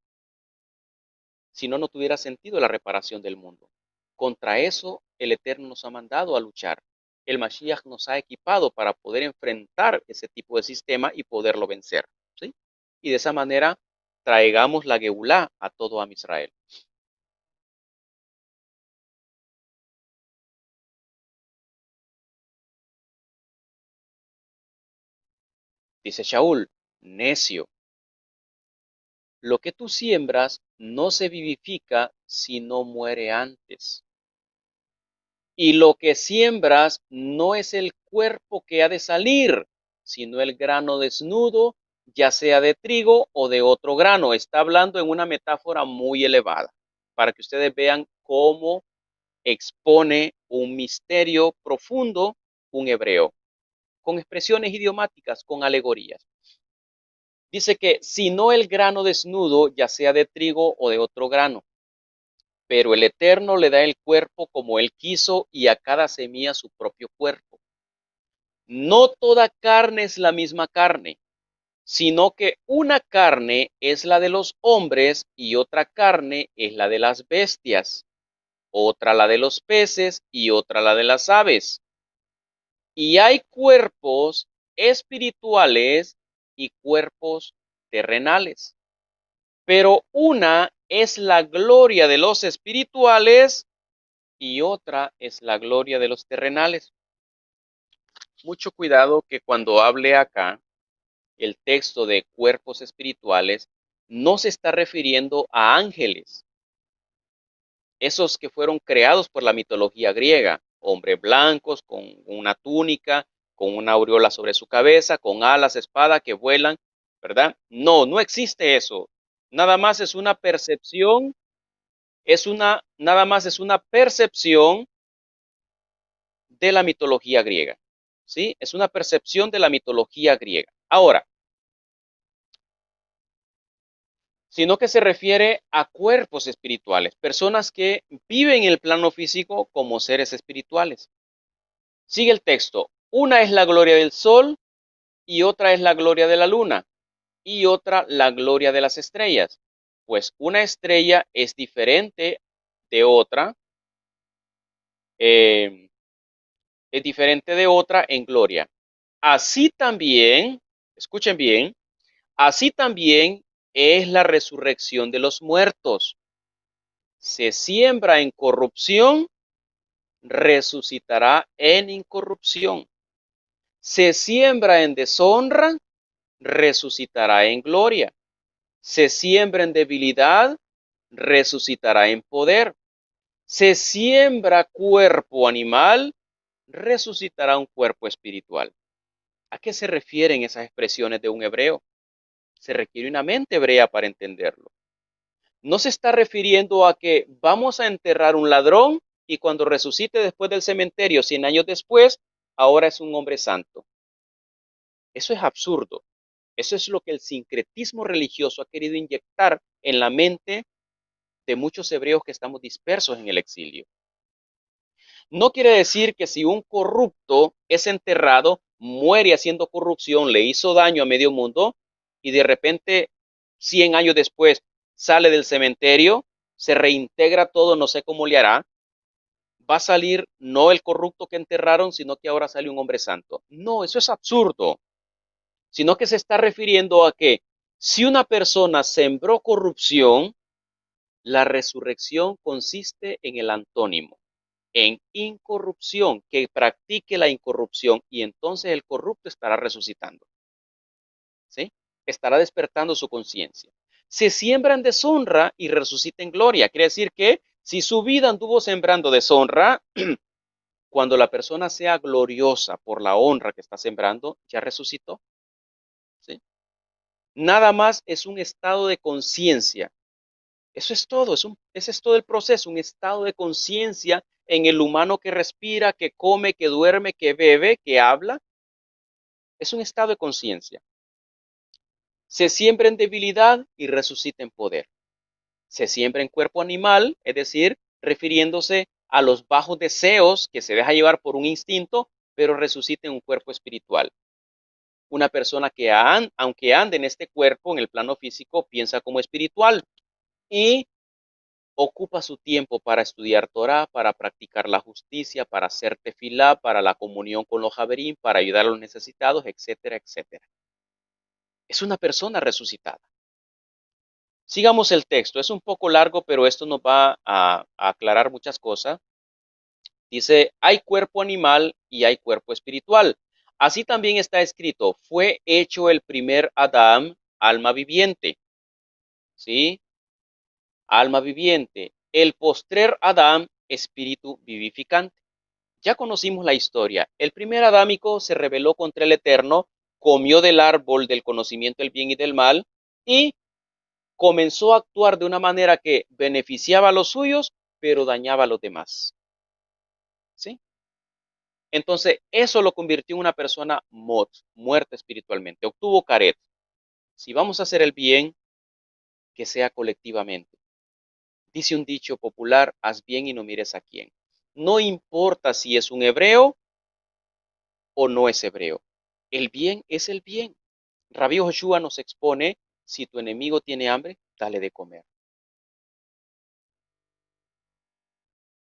Si no, no tuviera sentido la reparación del mundo. Contra eso, el Eterno nos ha mandado a luchar. El Mashiach nos ha equipado para poder enfrentar ese tipo de sistema y poderlo vencer. ¿Sí? Y de esa manera traigamos la Geulá a todo Am Israel. Dice Shaul, necio, lo que tú siembras no se vivifica si no muere antes. Y lo que siembras no es el cuerpo que ha de salir, sino el grano desnudo, ya sea de trigo o de otro grano. Está hablando en una metáfora muy elevada, para que ustedes vean cómo expone un misterio profundo un hebreo, con expresiones idiomáticas, con alegorías. Dice que si no el grano desnudo, ya sea de trigo o de otro grano, pero el Eterno le da el cuerpo como él quiso y a cada semilla su propio cuerpo. No toda carne es la misma carne, sino que una carne es la de los hombres y otra carne es la de las bestias, otra la de los peces y otra la de las aves. Y hay cuerpos espirituales y cuerpos terrenales. Pero una es la gloria de los espirituales y otra es la gloria de los terrenales. Mucho cuidado que cuando hable acá el texto de cuerpos espirituales no se está refiriendo a ángeles, esos que fueron creados por la mitología griega, hombres blancos con una túnica, con una aureola sobre su cabeza, con alas, espada que vuelan, ¿verdad? No, no existe eso. Nada más es una percepción, nada más es una percepción de la mitología griega, ¿sí? Es una percepción de la mitología griega. Ahora, sino que se refiere a cuerpos espirituales, personas que viven en el plano físico como seres espirituales. Sigue el texto. Una es la gloria del sol y otra es la gloria de la luna y otra la gloria de las estrellas. Pues una estrella es diferente de otra, es diferente de otra en gloria. Así también, escuchen bien, así también es la resurrección de los muertos. Se siembra en corrupción, resucitará en incorrupción. Se siembra en deshonra, resucitará en gloria. Se siembra en debilidad, resucitará en poder. Se siembra cuerpo animal, resucitará un cuerpo espiritual. ¿A qué se refieren esas expresiones de un hebreo? Se requiere una mente hebrea para entenderlo. No se está refiriendo a que vamos a enterrar un ladrón y cuando resucite después del cementerio, 100 años después, ahora es un hombre santo. Eso es absurdo. Eso es lo que el sincretismo religioso ha querido inyectar en la mente de muchos hebreos que estamos dispersos en el exilio. No quiere decir que si un corrupto es enterrado, muere haciendo corrupción, le hizo daño a medio mundo y de repente 100 años después sale del cementerio, se reintegra todo, no sé cómo le hará, va a salir no el corrupto que enterraron, sino que ahora sale un hombre santo. No, eso es absurdo, sino que se está refiriendo a que si una persona sembró corrupción, la resurrección consiste en el antónimo, en incorrupción, que practique la incorrupción y entonces el corrupto estará resucitando, ¿sí? Estará despertando su conciencia. Se siembra en deshonra y resucita en gloria. Quiere decir que si su vida anduvo sembrando deshonra, cuando la persona sea gloriosa por la honra que está sembrando, ya resucitó, ¿sí? Nada más es un estado de conciencia. Eso es todo, ese es todo el proceso, un estado de conciencia en el humano que respira, que come, que duerme, que bebe, que habla. Es un estado de conciencia. Se siembra en debilidad y resucita en poder. Se siembra en cuerpo animal, es decir, refiriéndose a los bajos deseos que se deja llevar por un instinto, pero resucita en un cuerpo espiritual. Una persona que aunque ande en este cuerpo, en el plano físico, piensa como espiritual y ocupa su tiempo para estudiar Torah, para practicar la justicia, para hacer tefilá, para la comunión con los javerín, para ayudar a los necesitados, etcétera, etcétera. Es una persona resucitada. Sigamos el texto. Es un poco largo, pero esto nos va a aclarar muchas cosas. Dice, hay cuerpo animal y hay cuerpo espiritual. Así también está escrito, fue hecho el primer Adán, alma viviente. ¿Sí? Alma viviente. El postrer Adán, espíritu vivificante. Ya conocimos la historia. El primer adámico se rebeló contra el Eterno, comió del árbol del conocimiento del bien y del mal y comenzó a actuar de una manera que beneficiaba a los suyos, pero dañaba a los demás. ¿Sí? Entonces, eso lo convirtió en una persona muerta espiritualmente. Obtuvo caret. Si vamos a hacer el bien, que sea colectivamente. Dice un dicho popular, haz bien y no mires a quién. No importa si es un hebreo o no es hebreo. El bien es el bien. Rabí Joshua nos expone, si tu enemigo tiene hambre, dale de comer.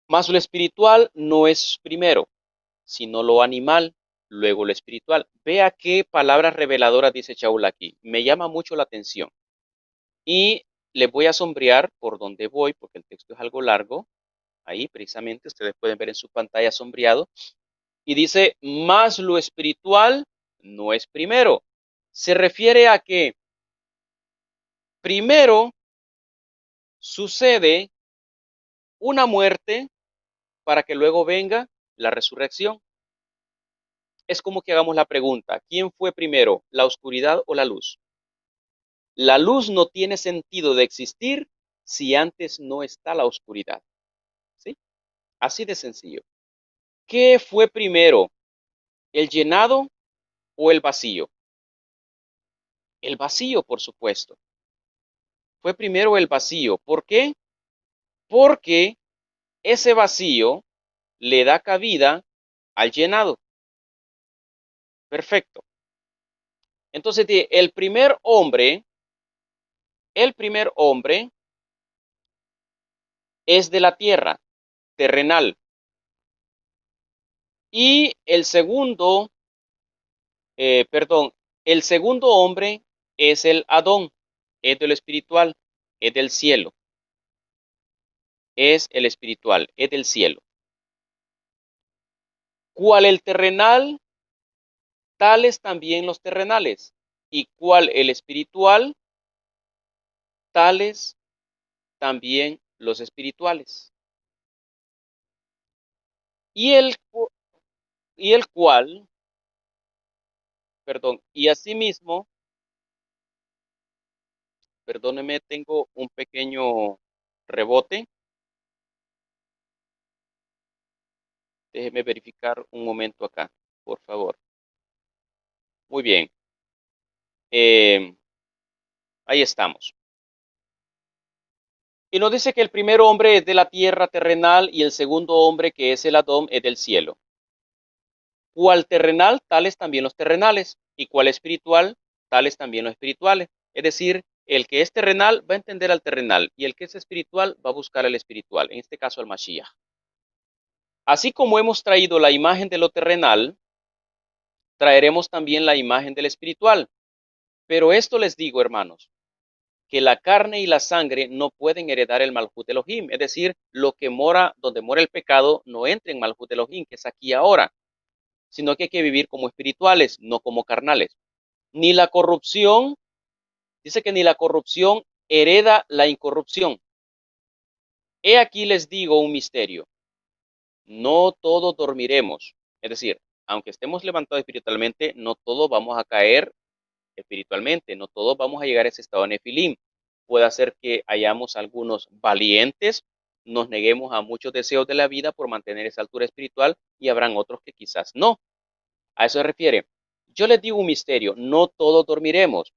Mas lo espiritual no es primero, sino lo animal, luego lo espiritual. Vea qué palabras reveladoras dice Shaul aquí. Me llama mucho la atención. Y les voy a sombrear por donde voy, porque el texto es algo largo. Ahí precisamente ustedes pueden ver en su pantalla sombreado. Y dice, más lo espiritual no es primero. Se refiere a que primero sucede una muerte para que luego venga la resurrección. Es como que hagamos la pregunta, ¿quién fue primero, la oscuridad o la luz? La luz no tiene sentido de existir si antes no está la oscuridad. ¿Sí? Así de sencillo. ¿Qué fue primero, el llenado o el vacío? El vacío, por supuesto. Fue primero el vacío. ¿Por qué? Porque ese vacío le da cabida al llenado. Perfecto. Entonces, el primer hombre es de la tierra, terrenal. Y el segundo hombre es el Adón, es de lo espiritual, es del cielo, es el espiritual, es del cielo. ¿Cuál el terrenal? Tales también los terrenales. ¿Y cuál el espiritual? Tales también los espirituales. Y el, y el cual, perdón, y asimismo, perdóneme, tengo un pequeño rebote. Déjeme verificar un momento acá, por favor. Muy bien. Ahí estamos. Y nos dice que el primer hombre es de la tierra terrenal y el segundo hombre, que es el Adón, es del cielo. Cual terrenal, tales también los terrenales, y cual espiritual, tales también los espirituales. Es decir, el que es terrenal va a entender al terrenal y el que es espiritual va a buscar al espiritual, en este caso al Mashiach. Así como hemos traído la imagen de lo terrenal, traeremos también la imagen del espiritual. Pero esto les digo, hermanos, que la carne y la sangre no pueden heredar el Malhut Elohim, es decir, lo que mora, donde mora el pecado, no entra en Malhut Elohim, que es aquí ahora, sino que hay que vivir como espirituales, no como carnales. Ni la corrupción, dice que ni la corrupción hereda la incorrupción. He aquí les digo un misterio, no todos dormiremos, es decir, aunque estemos levantados espiritualmente, no todos vamos a caer espiritualmente, no todos vamos a llegar a ese estado de Nefilim. Puede ser que hayamos algunos valientes, nos neguemos a muchos deseos de la vida por mantener esa altura espiritual y habrán otros que quizás no. A eso se refiere. Yo les digo un misterio, no todos dormiremos,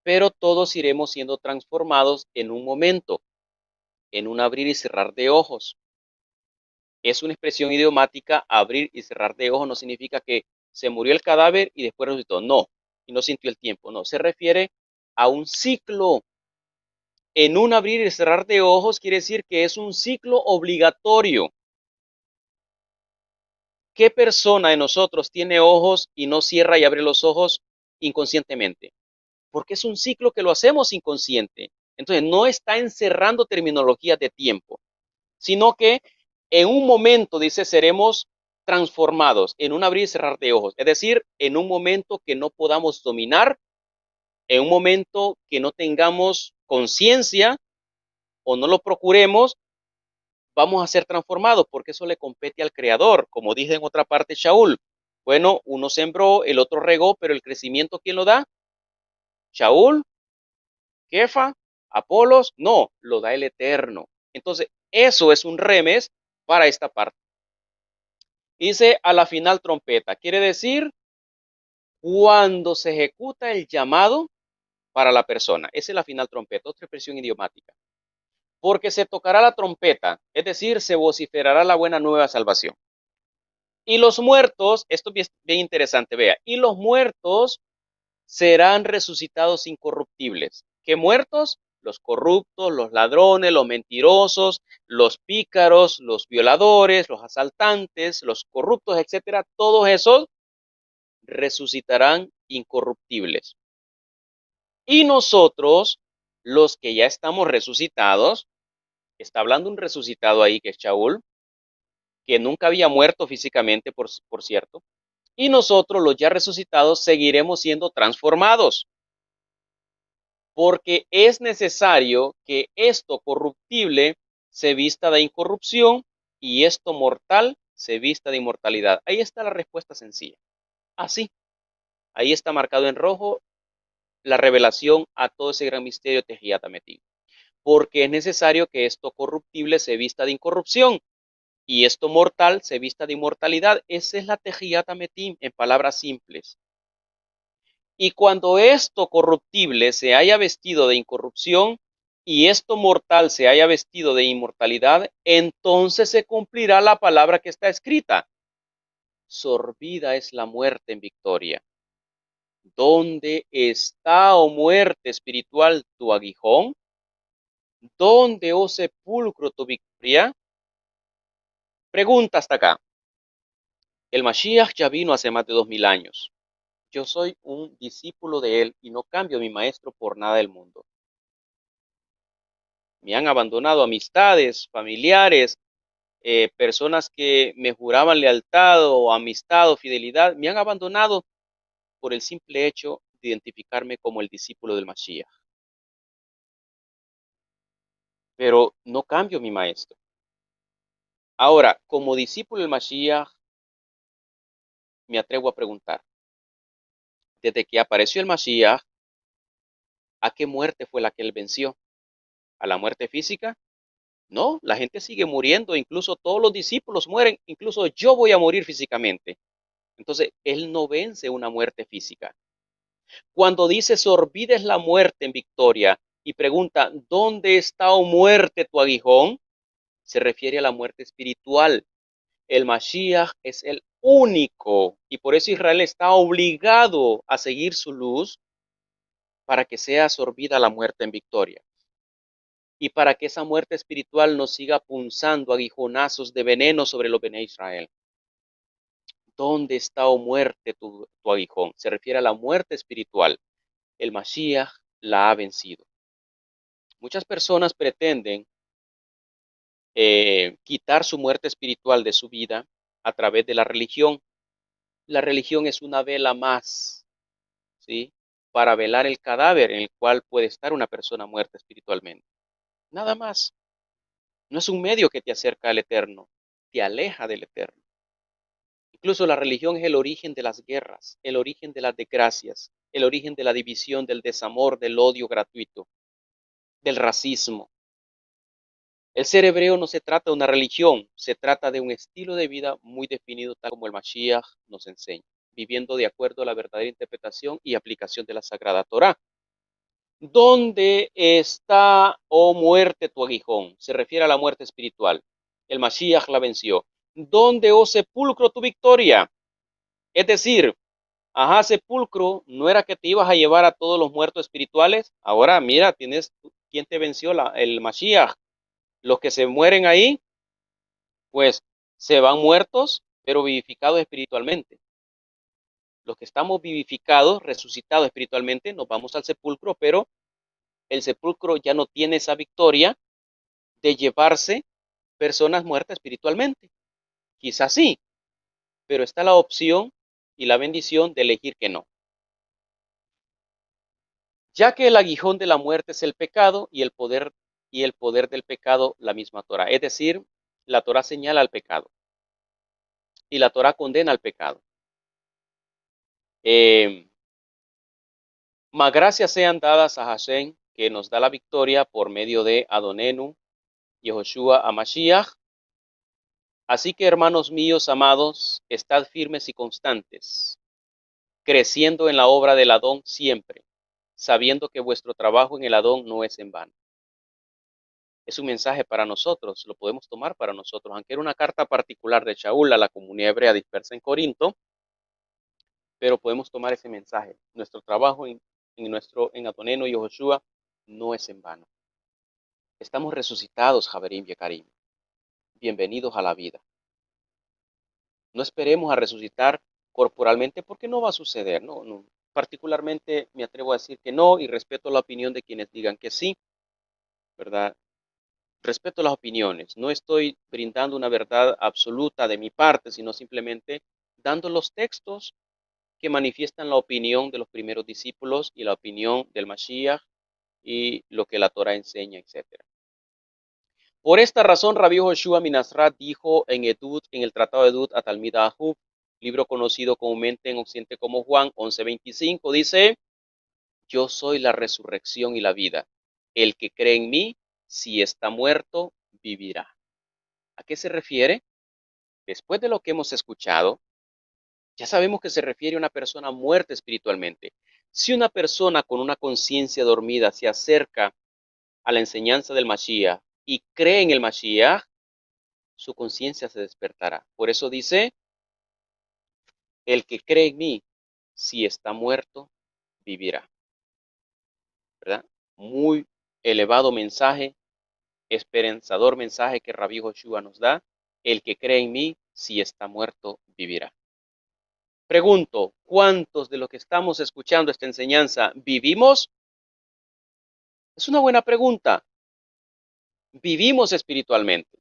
pero todos iremos siendo transformados en un momento, en un abrir y cerrar de ojos. Es una expresión idiomática, abrir y cerrar de ojos no significa que se murió el cadáver y después resucitó, no, y no sintió el tiempo, no, se refiere a un ciclo. En un abrir y cerrar de ojos quiere decir que es un ciclo obligatorio. ¿Qué persona de nosotros tiene ojos y no cierra y abre los ojos inconscientemente? Porque es un ciclo que lo hacemos inconsciente. Entonces no está encerrando terminologías de tiempo, sino que en un momento, dice, seremos transformados en un abrir y cerrar de ojos. Es decir, en un momento que no podamos dominar, en un momento que no tengamos conciencia o no lo procuremos, vamos a ser transformados porque eso le compete al creador. Como dije en otra parte, Shaul. Bueno, uno sembró, el otro regó, pero el crecimiento, ¿quién lo da? Shaul, Kefa, Apolos, no, lo da el Eterno. Entonces, eso es un remes para esta parte. Dice a la final trompeta, quiere decir cuando se ejecuta el llamado para la persona. Esa es la final trompeta, otra expresión idiomática. Porque se tocará la trompeta, es decir, se vociferará la buena nueva salvación. Y los muertos, esto es bien interesante, vea, y los muertos serán resucitados incorruptibles. ¿Qué muertos? Los corruptos, los ladrones, los mentirosos, los pícaros, los violadores, los asaltantes, los corruptos, etcétera, todos esos resucitarán incorruptibles. Y nosotros, los que ya estamos resucitados, está hablando un resucitado ahí que es Shaul, que nunca había muerto físicamente, por cierto, y nosotros, los ya resucitados, seguiremos siendo transformados, porque es necesario que esto corruptible se vista de incorrupción y esto mortal se vista de inmortalidad. Ahí está la respuesta sencilla. Así, ahí está marcado en rojo la revelación a todo ese gran misterio Tejiat Ametim. Porque es necesario que esto corruptible se vista de incorrupción y esto mortal se vista de inmortalidad. Esa es la Tejiat Ametim en palabras simples. Y cuando esto corruptible se haya vestido de incorrupción y esto mortal se haya vestido de inmortalidad, entonces se cumplirá la palabra que está escrita. Sorbida es la muerte en victoria. ¿Dónde está, oh muerte espiritual, tu aguijón? ¿Dónde, oh sepulcro, tu victoria? Pregunta hasta acá. El Mashiach ya vino hace más de 2000 años. Yo soy un discípulo de él y no cambio a mi maestro por nada del mundo. Me han abandonado amistades, familiares, personas que me juraban lealtad o amistad o fidelidad, me han abandonado por el simple hecho de identificarme como el discípulo del Mashiach. Pero no cambio mi maestro. Ahora, como discípulo del Mashiach, me atrevo a preguntar, desde que apareció el Mashiach, ¿a qué muerte fue la que él venció? ¿A la muerte física? No, la gente sigue muriendo, incluso todos los discípulos mueren, incluso yo voy a morir físicamente. Entonces, él no vence una muerte física. Cuando dice sorbides la muerte en victoria, y pregunta, ¿dónde está, oh muerte, tu aguijón? Se refiere a la muerte espiritual. El Mashiach es el único, y por eso Israel está obligado a seguir su luz para que sea absorbida la muerte en victoria. Y para que esa muerte espiritual no siga punzando aguijonazos de veneno sobre los Bene Israel. ¿Dónde está, oh muerte, tu aguijón? Se refiere a la muerte espiritual. El Mashiach la ha vencido. Muchas personas pretenden quitar su muerte espiritual de su vida a través de la religión. La religión es una vela más, ¿sí? Para velar el cadáver en el cual puede estar una persona muerta espiritualmente. Nada más. No es un medio que te acerca al Eterno, te aleja del Eterno. Incluso la religión es el origen de las guerras, el origen de las desgracias, el origen de la división, del desamor, del odio gratuito, del racismo. El ser hebreo no se trata de una religión, se trata de un estilo de vida muy definido, tal como el Mashiach nos enseña, viviendo de acuerdo a la verdadera interpretación y aplicación de la Sagrada Torá. ¿Dónde está, oh muerte, tu aguijón? Se refiere a la muerte espiritual. El Mashiach la venció. ¿Dónde, oh sepulcro, tu victoria? Es decir, ajá, sepulcro, ¿no era que te ibas a llevar a todos los muertos espirituales? Ahora, mira, tienes, ¿quién te venció? El Mashiach. Los que se mueren ahí, pues se van muertos, pero vivificados espiritualmente. Los que estamos vivificados, resucitados espiritualmente, nos vamos al sepulcro, pero el sepulcro ya no tiene esa victoria de llevarse personas muertas espiritualmente. Quizás sí, pero está la opción y la bendición de elegir que no. Ya que el aguijón de la muerte es el pecado y el poder del pecado la misma Torah. Es decir, la Torah señala al pecado y la Torah condena al pecado. Mas gracias sean dadas a Hashem, que nos da la victoria por medio de Adonenu, Yehoshua Hamashiach. Así que, hermanos míos amados, estad firmes y constantes, creciendo en la obra del Adón siempre, sabiendo que vuestro trabajo en el Adón no es en vano. Es un mensaje para nosotros, lo podemos tomar para nosotros, aunque era una carta particular de Shaul a la comunidad hebrea dispersa en Corinto, pero podemos tomar ese mensaje. Nuestro trabajo en Adonenu y Yehoshua no es en vano. Estamos resucitados, Javerim y Karim. Bienvenidos a la vida. No esperemos a resucitar corporalmente porque no va a suceder. No. Particularmente me atrevo a decir que no y respeto la opinión de quienes digan que sí, ¿verdad? Respeto las opiniones. No estoy brindando una verdad absoluta de mi parte, sino simplemente dando los textos que manifiestan la opinión de los primeros discípulos y la opinión del Mashiach y lo que la Torah enseña, etcétera. Por esta razón, Rabbi Joshua Minasrat dijo en el Tratado de Edut a Talmid Ahub, libro conocido comúnmente en Occidente como Juan 11:25, dice, yo soy la resurrección y la vida. El que cree en mí, si está muerto, vivirá. ¿A qué se refiere? Después de lo que hemos escuchado, ya sabemos que se refiere a una persona muerta espiritualmente. Si una persona con una conciencia dormida se acerca a la enseñanza del Mashiach y cree en el Mashiach, su conciencia se despertará. Por eso dice, el que cree en mí, si está muerto, vivirá. ¿Verdad? Muy elevado mensaje, esperanzador mensaje que Rabbi Joshua nos da. El que cree en mí, si está muerto, vivirá. Pregunto, ¿cuántos de los que estamos escuchando esta enseñanza vivimos? Es una buena pregunta. Vivimos espiritualmente.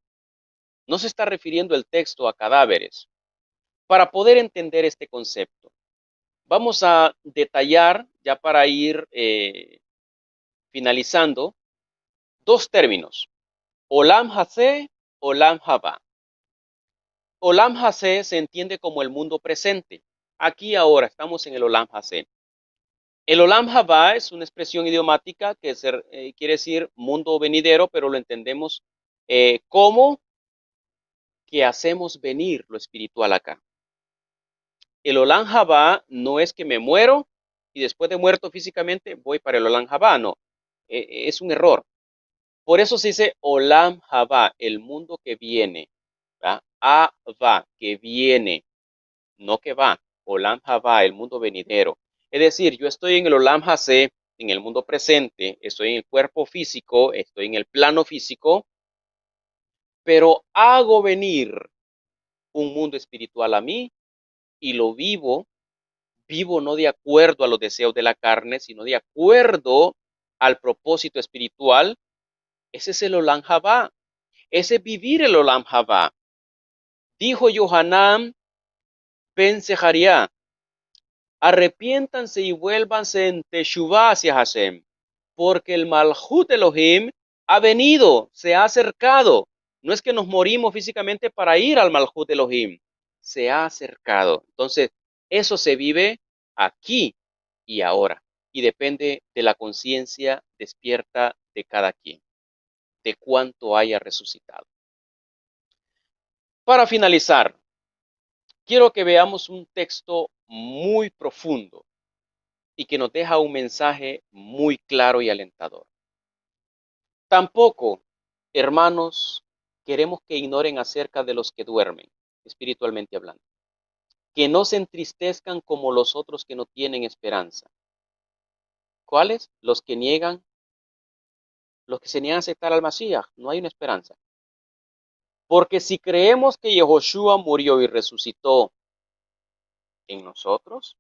No se está refiriendo el texto a cadáveres. Para poder entender este concepto, vamos a detallar, ya para ir finalizando, dos términos. Olam Hazé, Olam Haba. Olam Hazé se entiende como el mundo presente. Aquí ahora estamos en el Olam Hazé. El Olam Haba es una expresión idiomática que quiere decir mundo venidero, pero lo entendemos como que hacemos venir lo espiritual acá. El Olam Haba no es que me muero y después de muerto físicamente voy para el Olam Haba, no. es un error. Por eso se dice Olam Haba, el mundo que viene. ¿Va? Ava, que viene, no que va. Olam Haba, el mundo venidero. Es decir, yo estoy en el Olam Hase, en el mundo presente, estoy en el cuerpo físico, estoy en el plano físico, pero hago venir un mundo espiritual a mí y lo vivo, vivo no de acuerdo a los deseos de la carne, sino de acuerdo al propósito espiritual. Ese es el Olam Haba, ese es vivir el Olam Haba. Dijo Yohanan ben Zeharia, arrepiéntanse y vuélvanse en Teshuvah hacia Hashem, porque el Malhut Elohim ha venido, se ha acercado. No es que nos morimos físicamente para ir al Malhut Elohim, se ha acercado. Entonces, eso se vive aquí y ahora, y depende de la conciencia despierta de cada quien, de cuánto haya resucitado. Para finalizar, quiero que veamos un texto muy profundo y que nos deja un mensaje muy claro y alentador. Tampoco, hermanos, queremos que ignoren acerca de los que duermen, espiritualmente hablando. Que no se entristezcan como los otros que no tienen esperanza. ¿Cuáles? Los que se niegan a aceptar al Mashiach. No hay una esperanza. Porque si creemos que Yehoshua murió y resucitó en nosotros,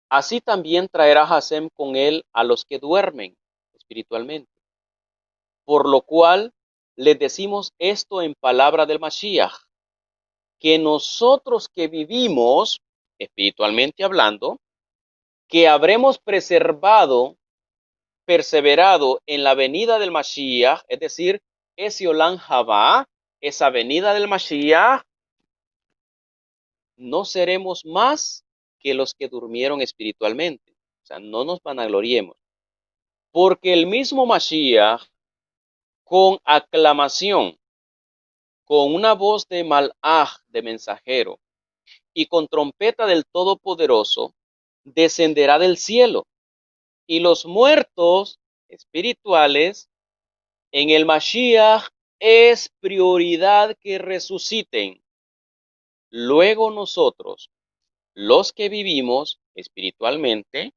así también traerá Hasem con él a los que duermen espiritualmente. Por lo cual les decimos esto en palabra del Mashiach, que nosotros que vivimos, espiritualmente hablando, que habremos perseverado en la venida del Mashiach, es decir, ese Olam Haba, esa venida del Mashiach, no seremos más que los que durmieron espiritualmente. O sea, no nos vanagloriemos. Porque el mismo Mashiach, con aclamación, con una voz de malaj, de mensajero, y con trompeta del Todopoderoso, descenderá del cielo, y los muertos espirituales en el Mashiach es prioridad que resuciten. Luego nosotros, los que vivimos espiritualmente,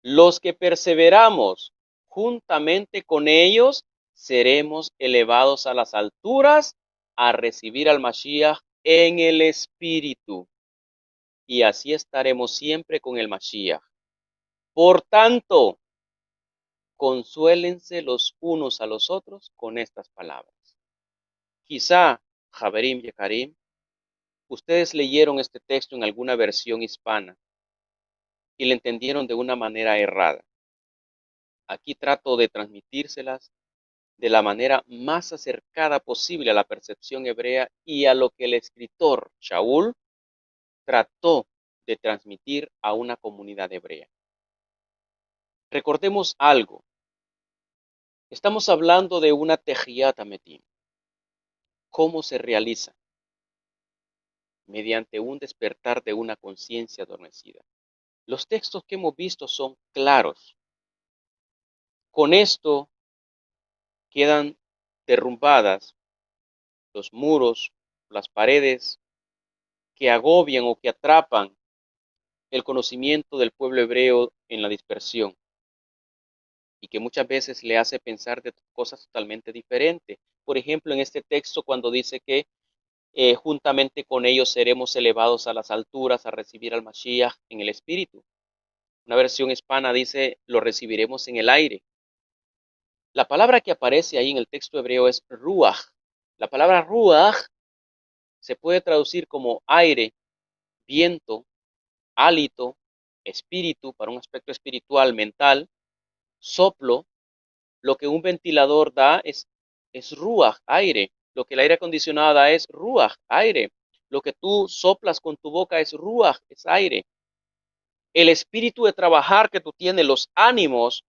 los que perseveramos juntamente con ellos, seremos elevados a las alturas a recibir al Mashiach en el Espíritu. Y así estaremos siempre con el Mashiach. Por tanto, consuélense los unos a los otros con estas palabras. Quizá, Javerim y Karim, ustedes leyeron este texto en alguna versión hispana y le entendieron de una manera errada. Aquí trato de transmitírselas de la manera más acercada posible a la percepción hebrea y a lo que el escritor Shaul trató de transmitir a una comunidad hebrea. Recordemos algo. Estamos hablando de una Tehiyat Ametim. ¿Cómo se realiza? Mediante un despertar de una conciencia adormecida. Los textos que hemos visto son claros. Con esto quedan derrumbadas los muros, las paredes que agobian o que atrapan el conocimiento del pueblo hebreo en la dispersión y que muchas veces le hace pensar de cosas totalmente diferentes. Por ejemplo, en este texto cuando dice que juntamente con ellos seremos elevados a las alturas a recibir al Mashiach en el Espíritu. Una versión hispana dice, lo recibiremos en el aire. La palabra que aparece ahí en el texto hebreo es ruach. La palabra ruach se puede traducir como aire, viento, hálito, espíritu, para un aspecto espiritual, mental, soplo. Lo que un ventilador da es ruach, aire. Lo que el aire acondicionado da es ruach, aire. Lo que tú soplas con tu boca es ruach, es aire. El espíritu de trabajar que tú tienes, los ánimos,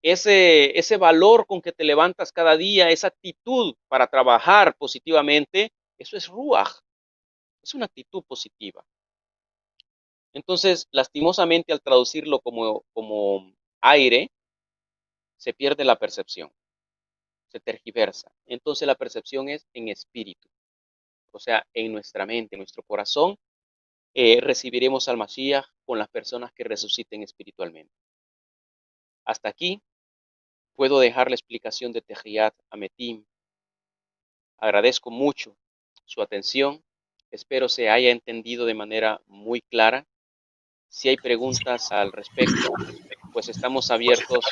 ese valor con que te levantas cada día, esa actitud para trabajar positivamente, eso es ruach, es una actitud positiva. Entonces, lastimosamente al traducirlo como aire, se pierde la percepción, se tergiversa. Entonces la percepción es en espíritu, o sea, en nuestra mente, en nuestro corazón, recibiremos al Mashiach con las personas que resuciten espiritualmente. Hasta aquí puedo dejar la explicación de Tehiyat Ametim. Agradezco mucho su atención. Espero se haya entendido de manera muy clara. Si hay preguntas al respecto, pues estamos abiertos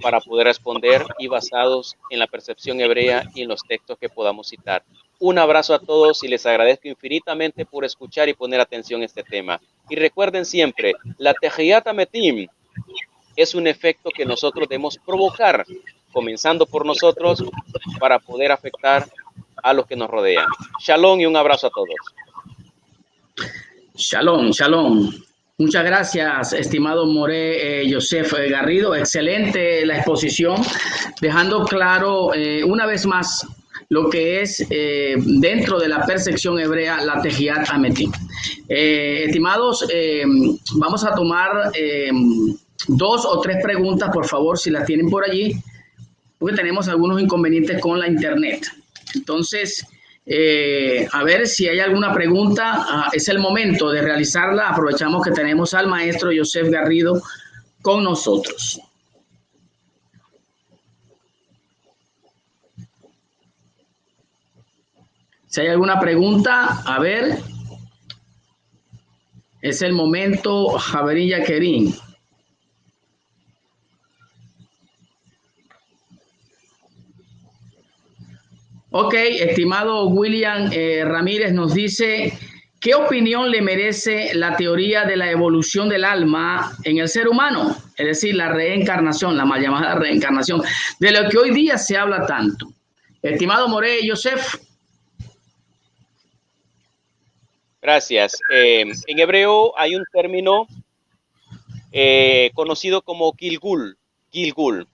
para poder responder y basados en la percepción hebrea y en los textos que podamos citar. Un abrazo a todos y les agradezco infinitamente por escuchar y poner atención a este tema. Y recuerden siempre, la Tehiyat Ametim es un efecto que nosotros debemos provocar, comenzando por nosotros, para poder afectar a los que nos rodean. Shalom y un abrazo a todos. Shalom, shalom. Muchas gracias, estimado Moré Yosef Garrido. Excelente la exposición, dejando claro una vez más lo que es dentro de la percepción hebrea la Tehiyat Ametim. Estimados, vamos a tomar 2 o 3 preguntas, por favor, si las tienen por allí, porque tenemos algunos inconvenientes con la internet. Entonces, a ver si hay alguna pregunta. Es el momento de realizarla. Aprovechamos que tenemos al maestro Yosef Garrido con nosotros. Si hay alguna pregunta, a ver. Es el momento, Javerilla Kerim. Ok, estimado William Ramírez nos dice, ¿qué opinión le merece la teoría de la evolución del alma en el ser humano? Es decir, la reencarnación, la mal llamada reencarnación, de lo que hoy día se habla tanto. Estimado Moré Yosef. Gracias. En hebreo hay un término conocido como Gilgul. Gilgul.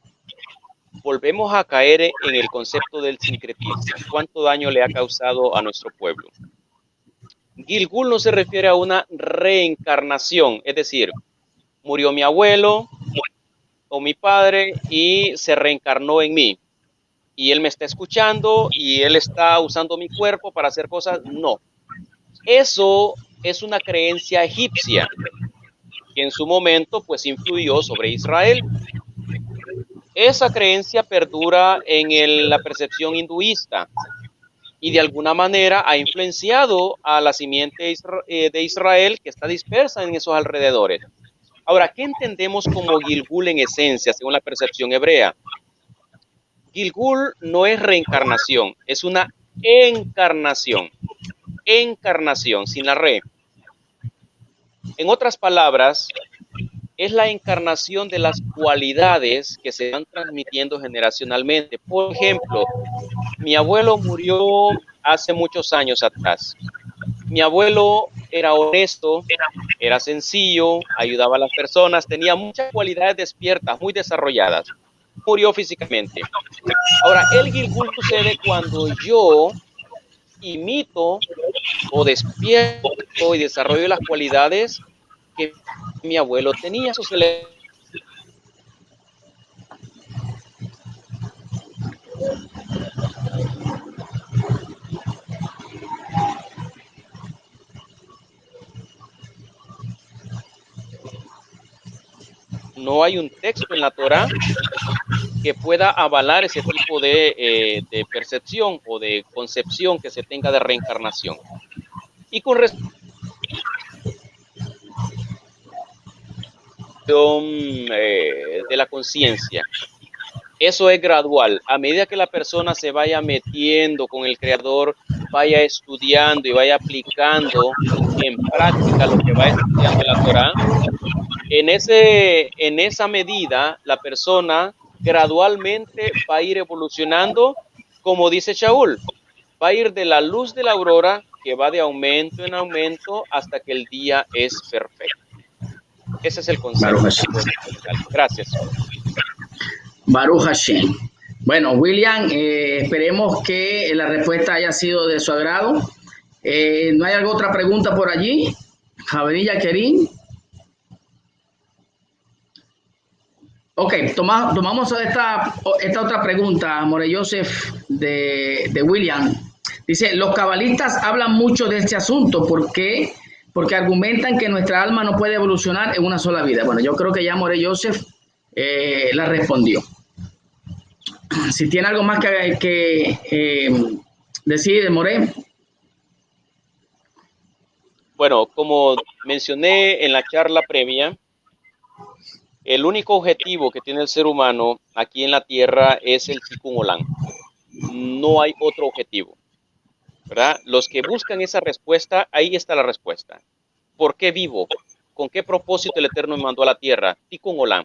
Volvemos a caer en el concepto del sincretismo. ¿Cuánto daño le ha causado a nuestro pueblo? Gilgul no se refiere a una reencarnación, es decir, murió mi abuelo o mi padre y se reencarnó en mí. Y él me está escuchando y él está usando mi cuerpo para hacer cosas. No. Eso es una creencia egipcia que en su momento pues influyó sobre Israel. Esa creencia perdura en la percepción hinduista y de alguna manera ha influenciado a la simiente de Israel que está dispersa en esos alrededores. Ahora, ¿qué entendemos como Gilgul en esencia, según la percepción hebrea? Gilgul no es reencarnación, es una encarnación. Encarnación, sin la re. En otras palabras, es la encarnación de las cualidades que se van transmitiendo generacionalmente. Por ejemplo, mi abuelo murió hace muchos años atrás. Mi abuelo era honesto, era sencillo, ayudaba a las personas, tenía muchas cualidades despiertas, muy desarrolladas. Murió físicamente. Ahora, el Gilgul sucede cuando yo imito o despierto y desarrollo las cualidades que mi abuelo tenía. Eso se le no hay un texto en la Torá que pueda avalar ese tipo de percepción o de concepción que se tenga de reencarnación. Y con respecto de la conciencia, eso es gradual. A medida que la persona se vaya metiendo con el Creador, vaya estudiando y vaya aplicando en práctica lo que va estudiando la Torá, en esa medida la persona gradualmente va a ir evolucionando, como dice Shaul, va a ir de la luz de la aurora que va de aumento en aumento hasta que el día es perfecto. Ese es el concepto. Gracias. Baruch Hashem. Bueno, William, esperemos que la respuesta haya sido de su agrado. ¿No hay alguna otra pregunta por allí? Javerilla Kerim. Ok, tomamos esta otra pregunta, More Joseph, de William. Dice, los cabalistas hablan mucho de este asunto. ¿Por qué? Porque argumentan que nuestra alma no puede evolucionar en una sola vida. Bueno, yo creo que ya More Joseph la respondió. Si tiene algo más que decir, More. Bueno, como mencioné en la charla previa, el único objetivo que tiene el ser humano aquí en la Tierra es el Tikkun Olam. No hay otro objetivo, ¿verdad? Los que buscan esa respuesta, ahí está la respuesta. ¿Por qué vivo? ¿Con qué propósito el Eterno me mandó a la Tierra? Tikkun Olam.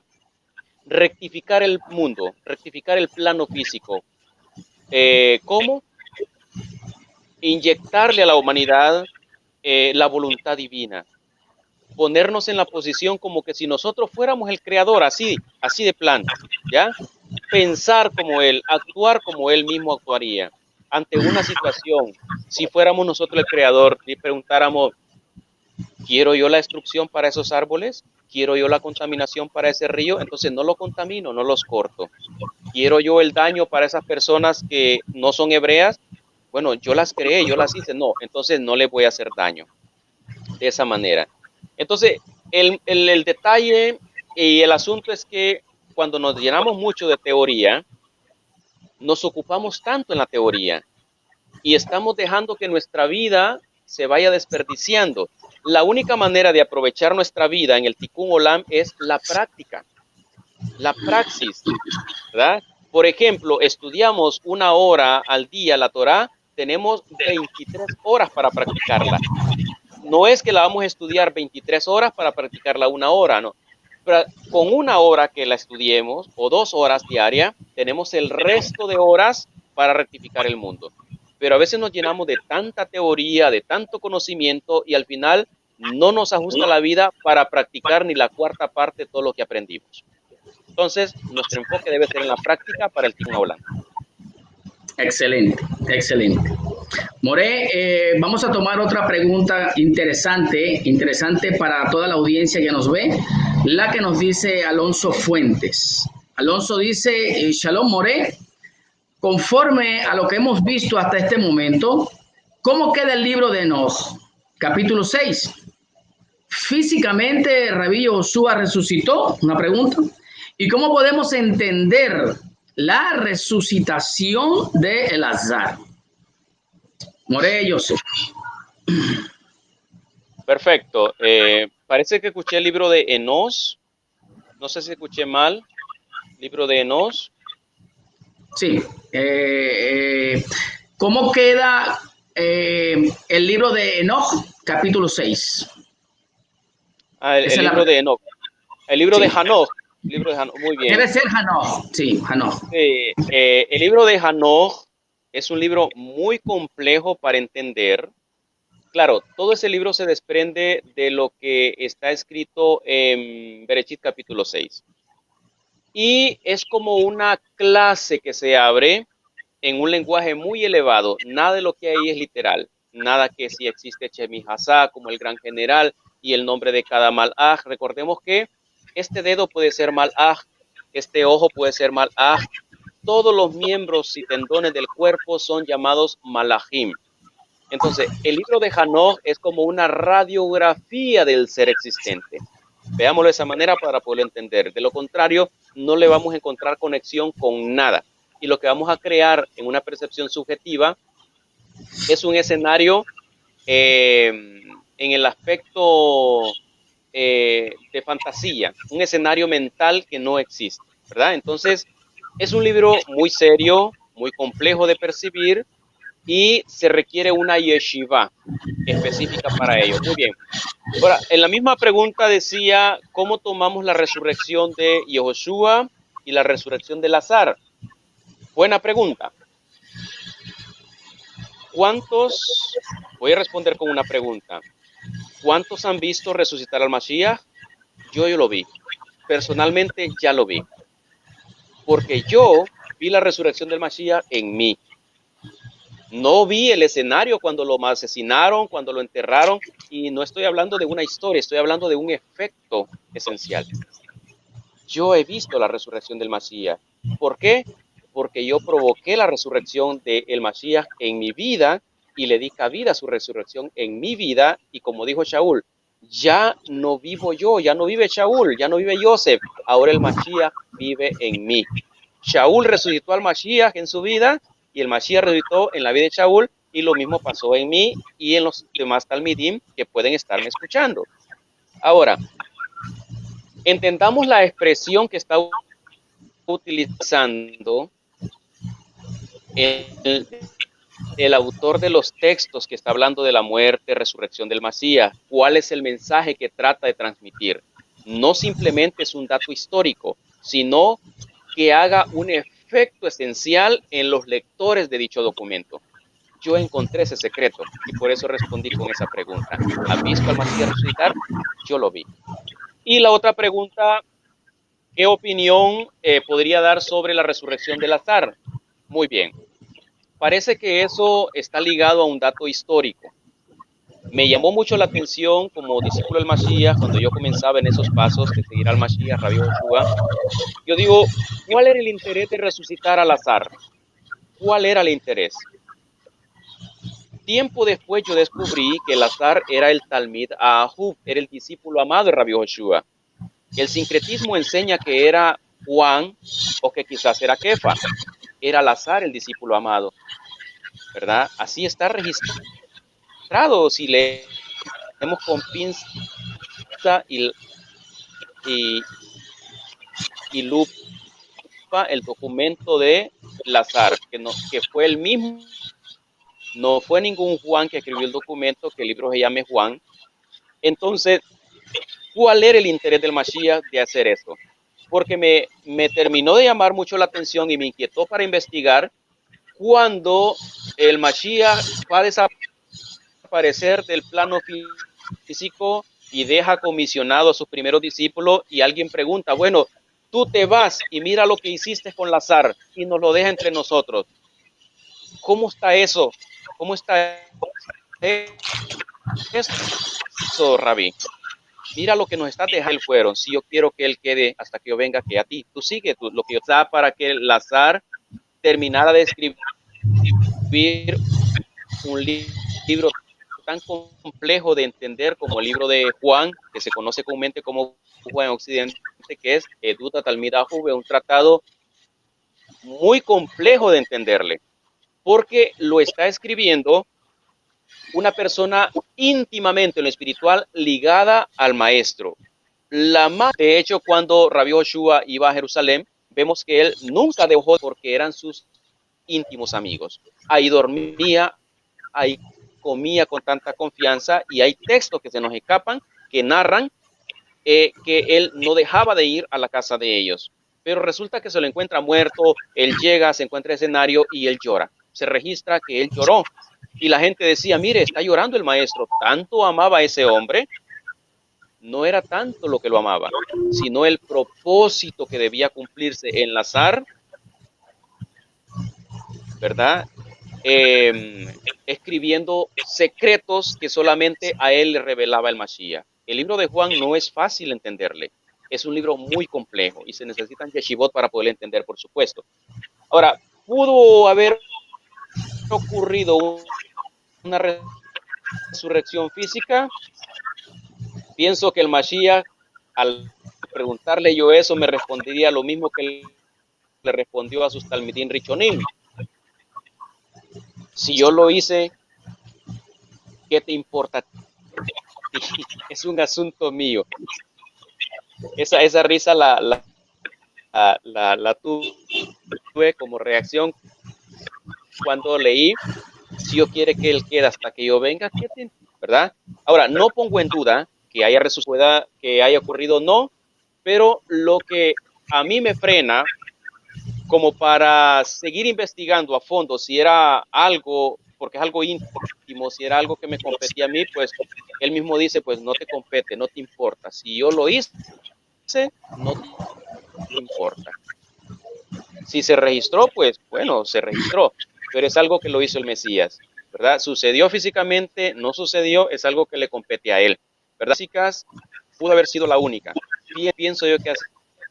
Rectificar el mundo, rectificar el plano físico. ¿Cómo? Inyectarle a la humanidad la voluntad divina. Ponernos en la posición como que si nosotros fuéramos el creador, así de plano, ¿ya? Pensar como él, actuar como él mismo actuaría ante una situación. Si fuéramos nosotros el creador y preguntáramos, ¿quiero yo la destrucción para esos árboles? ¿Quiero yo la contaminación para ese río? Entonces no lo contamino, no los corto. ¿Quiero yo el daño para esas personas que no son hebreas? Bueno, yo las creé, yo las hice, no, entonces no les voy a hacer daño de esa manera. Entonces, el detalle y el asunto es que cuando nos llenamos mucho de teoría, nos ocupamos tanto en la teoría y estamos dejando que nuestra vida se vaya desperdiciando. La única manera de aprovechar nuestra vida en el Tikkun Olam es la práctica, la praxis, ¿verdad? Por ejemplo, estudiamos 1 hora al día la Torá, tenemos 23 horas para practicarla. No es que la vamos a estudiar 23 horas para practicarla 1 hora, no. Pero con 1 hora que la estudiemos o 2 horas diarias, tenemos el resto de horas para rectificar el mundo. Pero a veces nos llenamos de tanta teoría, de tanto conocimiento y al final no nos ajusta la vida para practicar ni la cuarta parte de todo lo que aprendimos. Entonces, nuestro enfoque debe ser en la práctica para el Tikkun Olam. Excelente, excelente. More, vamos a tomar otra pregunta interesante para toda la audiencia que nos ve, la que nos dice Alonso Fuentes. Alonso dice, Shalom More, conforme a lo que hemos visto hasta este momento, ¿cómo queda el libro de Enos? Capítulo 6. Físicamente, Rabí Yoshua resucitó, una pregunta. ¿Y cómo podemos entender la resucitación de Elazar? More Joseph. Perfecto. Parece que escuché el libro de Enos. No sé si escuché mal. Libro de Enos. Sí. ¿Cómo queda el libro de Enoch, capítulo 6? El libro de Enoch. El libro sí. de Hanoch. Libro de Hanoch. Muy bien. Debe ser Hanoch. Sí, Hanoch. El libro de Hanoch es un libro muy complejo para entender. Claro, todo ese libro se desprende de lo que está escrito en Bereshit capítulo 6. Y es como una clase que se abre en un lenguaje muy elevado. Nada de lo que hay es literal. Nada que si existe Shemi Hassá como el gran general y el nombre de cada malaj. Recordemos que este dedo puede ser malaj, este ojo puede ser malaj. Todos los miembros y tendones del cuerpo son llamados malajim. Entonces, el libro de Hanoch es como una radiografía del ser existente. Veámoslo de esa manera para poderlo entender. De lo contrario, no le vamos a encontrar conexión con nada. Y lo que vamos a crear en una percepción subjetiva es un escenario en el aspecto de fantasía, un escenario mental que no existe, ¿verdad? Entonces, es un libro muy serio, muy complejo de percibir y se requiere una yeshiva específica para ello. Muy bien. Ahora, en la misma pregunta decía, ¿cómo tomamos la resurrección de Yehoshua y la resurrección de Elazar? Buena pregunta. ¿Cuántos? Voy a responder con una pregunta. ¿Cuántos han visto resucitar al Mashiach? Yo lo vi. Personalmente ya lo vi. Porque yo vi la resurrección del Mashiach en mí. No vi el escenario cuando lo asesinaron, cuando lo enterraron, y no estoy hablando de una historia, estoy hablando de un efecto esencial. yo he visto la resurrección del Mashiach. ¿Por qué? Porque yo provoqué la resurrección del Mashiach en mi vida y le di cabida a su resurrección en mi vida. Y como dijo Shaul, ya no vivo yo, ya no vive Shaul, ya no vive Joseph, ahora el Mashiach vive en mí. Shaul resucitó al Mashiach en su vida y el Mashiach resucitó en la vida de Shaul, y lo mismo pasó en mí y en los demás Talmidim que pueden estarme escuchando. Ahora, entendamos la expresión que está utilizando el, el autor de los textos que está hablando de la muerte, resurrección del Mashiach. ¿Cuál es el mensaje que trata de transmitir? No simplemente es un dato histórico, sino que haga un efecto esencial en los lectores de dicho documento. Yo encontré ese secreto y por eso respondí con esa pregunta. ¿Has visto al Mashiach resucitar? Yo lo vi. Y la otra pregunta, ¿qué opinión podría dar sobre la resurrección de Lázaro? Muy bien. Parece que eso está ligado a un dato histórico. Me llamó mucho la atención como discípulo del Mashiach, cuando yo comenzaba en esos pasos de seguir al Mashiach, Rabbi Joshua. Yo digo, ¿cuál era el interés de resucitar a Lázaro? ¿Cuál era el interés? Tiempo después yo descubrí que Lázaro era el Talmid Ahub, era el discípulo amado de Rabbi Joshua. El sincretismo enseña que era Juan o que quizás era Kefa. Era Lázaro el discípulo amado, ¿verdad? Así está registrado. Si leemos con pinza y, y lupa el documento de Lázaro, que fue el mismo, no fue ningún Juan que escribió el documento, que el libro se llame Juan. Entonces, ¿cuál era el interés del Mashiach de hacer eso? Porque me terminó de llamar mucho la atención y me inquietó para investigar cuando el Mashiach va a desaparecer del plano físico y deja comisionado a sus primeros discípulos, y alguien pregunta, bueno, tú te vas y mira lo que hiciste con Lázaro y nos lo deja entre nosotros. ¿Cómo está eso? ¿Cómo está eso, Rabí? Mira lo que nos está dejando. Fueron, si yo quiero que él quede hasta que yo venga, que a ti, tú sigue lo que yo da para que Lázaro terminara de escribir un libro tan complejo de entender como el libro de Juan, que se conoce comúnmente como Juan en Occidente, que es Eduta Talmid Ahub, un tratado muy complejo de entenderle, porque lo está escribiendo una persona íntimamente en lo espiritual ligada al maestro. De hecho, cuando Rabbi Joshua iba a Jerusalén, vemos que él nunca dejó, porque eran sus íntimos amigos. Ahí dormía, ahí comía con tanta confianza, y hay textos que se nos escapan que narran que él no dejaba de ir a la casa de ellos. Pero resulta que se lo encuentra muerto, él llega, se encuentra en el escenario y él llora. Se registra que él lloró. Y la gente decía, mire, está llorando el maestro. Tanto amaba a ese hombre. No era tanto lo que lo amaba, sino el propósito que debía cumplirse en Lázaro, ¿verdad? Escribiendo secretos que solamente a él le revelaba el Mashiach. El libro de Juan no es fácil entenderle. Es un libro muy complejo y se necesitan yeshivot para poder entender, por supuesto. Ahora, ¿pudo haber ocurrido una resurrección física? Pienso que el Mashiach, al preguntarle yo eso, me respondería lo mismo que le respondió a sus Talmidim Rishonim. Si yo lo hice, ¿qué te importa? Es un asunto mío. Esa risa la tuve como reacción cuando leí, si yo quiere que él quede hasta que yo venga, ¿verdad? Ahora, no pongo en duda que haya resucitado, que haya ocurrido, no, pero lo que a mí me frena como para seguir investigando a fondo si era algo, porque es algo íntimo, si era algo que me competía a mí, pues él mismo dice, pues no te compete, no te importa. Si yo lo hice, no te importa. Si se registró, pues bueno, se registró, pero es algo que lo hizo el Mesías, ¿verdad? Sucedió físicamente, no sucedió, es algo que le compete a él, ¿verdad? Chicas, pudo haber sido la única. Pienso yo que así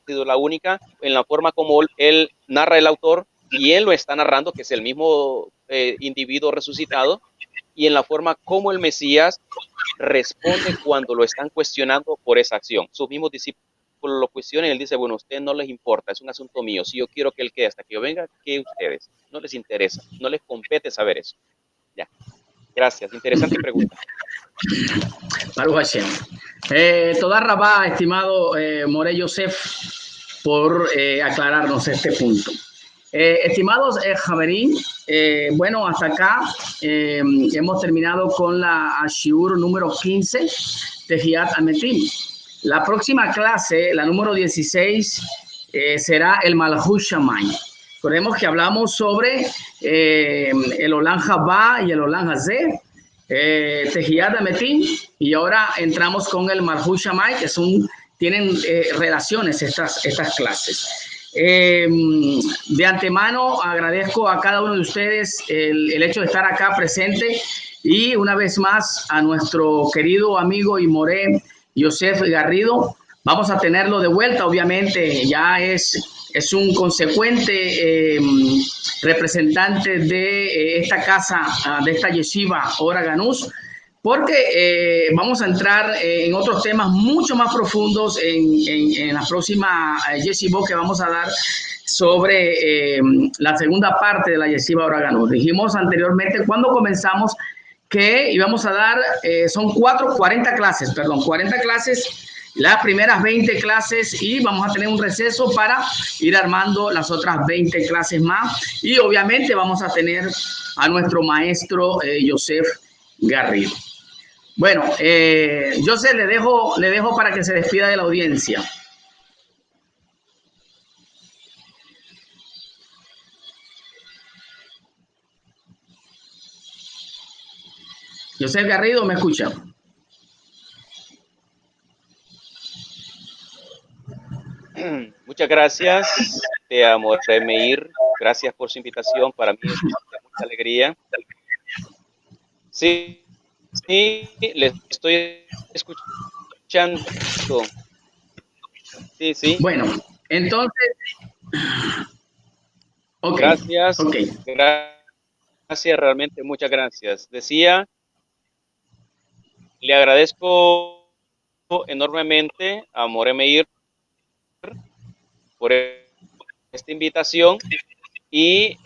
sido la única, en la forma como él narra el autor, y él lo está narrando, que es el mismo individuo resucitado, y en la forma como el Mesías responde cuando lo están cuestionando por esa acción. Sus mismos discípulos lo cuestionan y él dice, bueno, a ustedes no les importa, es un asunto mío, si yo quiero que él quede hasta que yo venga, que ustedes, no les interesa, no les compete saber eso. Ya, gracias, interesante pregunta. Baruch Hashem. Toda rabá, estimado Moré Yosef, por aclararnos este punto. Estimados Javerín, bueno, hasta acá hemos terminado con la Shiur número 15 de Hiat Ametim. La próxima clase, la número 16, será el Malhut Shamayim. Recordemos que hablamos sobre el Olam Haba y el Olam Hazeh, Tehiyat Ametim, y ahora entramos con el Malhut Shamayim, que tienen relaciones estas clases. De antemano agradezco a cada uno de ustedes el hecho de estar acá presente, y una vez más a nuestro querido amigo y Moré Yosef Garrido. Vamos a tenerlo de vuelta, obviamente, ya es un consecuente representante de esta casa, de esta yeshiva Ora Ganús, porque vamos a entrar en otros temas mucho más profundos en la próxima yeshiva que vamos a dar sobre la segunda parte de la yeshiva Ora Ganús. Dijimos anteriormente, cuando comenzamos, que íbamos a dar, son 40 clases, las primeras 20 clases, y vamos a tener un receso para ir armando las otras 20 clases más, y obviamente vamos a tener a nuestro maestro Yosef Garrido. Bueno, Joseph, le dejo para que se despida de la audiencia. Joseph Garrido, ¿me escucha? Muchas gracias, Moré Meir. Gracias por su invitación. Para mí es de mucha alegría. Sí, les estoy escuchando. Sí. Bueno, entonces, ok. Gracias. Okay. Gracias, realmente muchas gracias. Decía, le agradezco enormemente a Moré Meir por esta invitación, y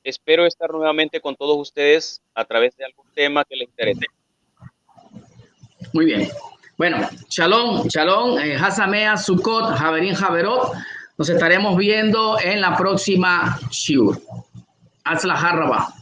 espero estar nuevamente con todos ustedes a través de algún tema que les interese. Muy bien. Bueno, Shalom, Hasamea, Sukkot, Javerín, Javerot. Nos estaremos viendo en la próxima Shiur. Haz la jarraba.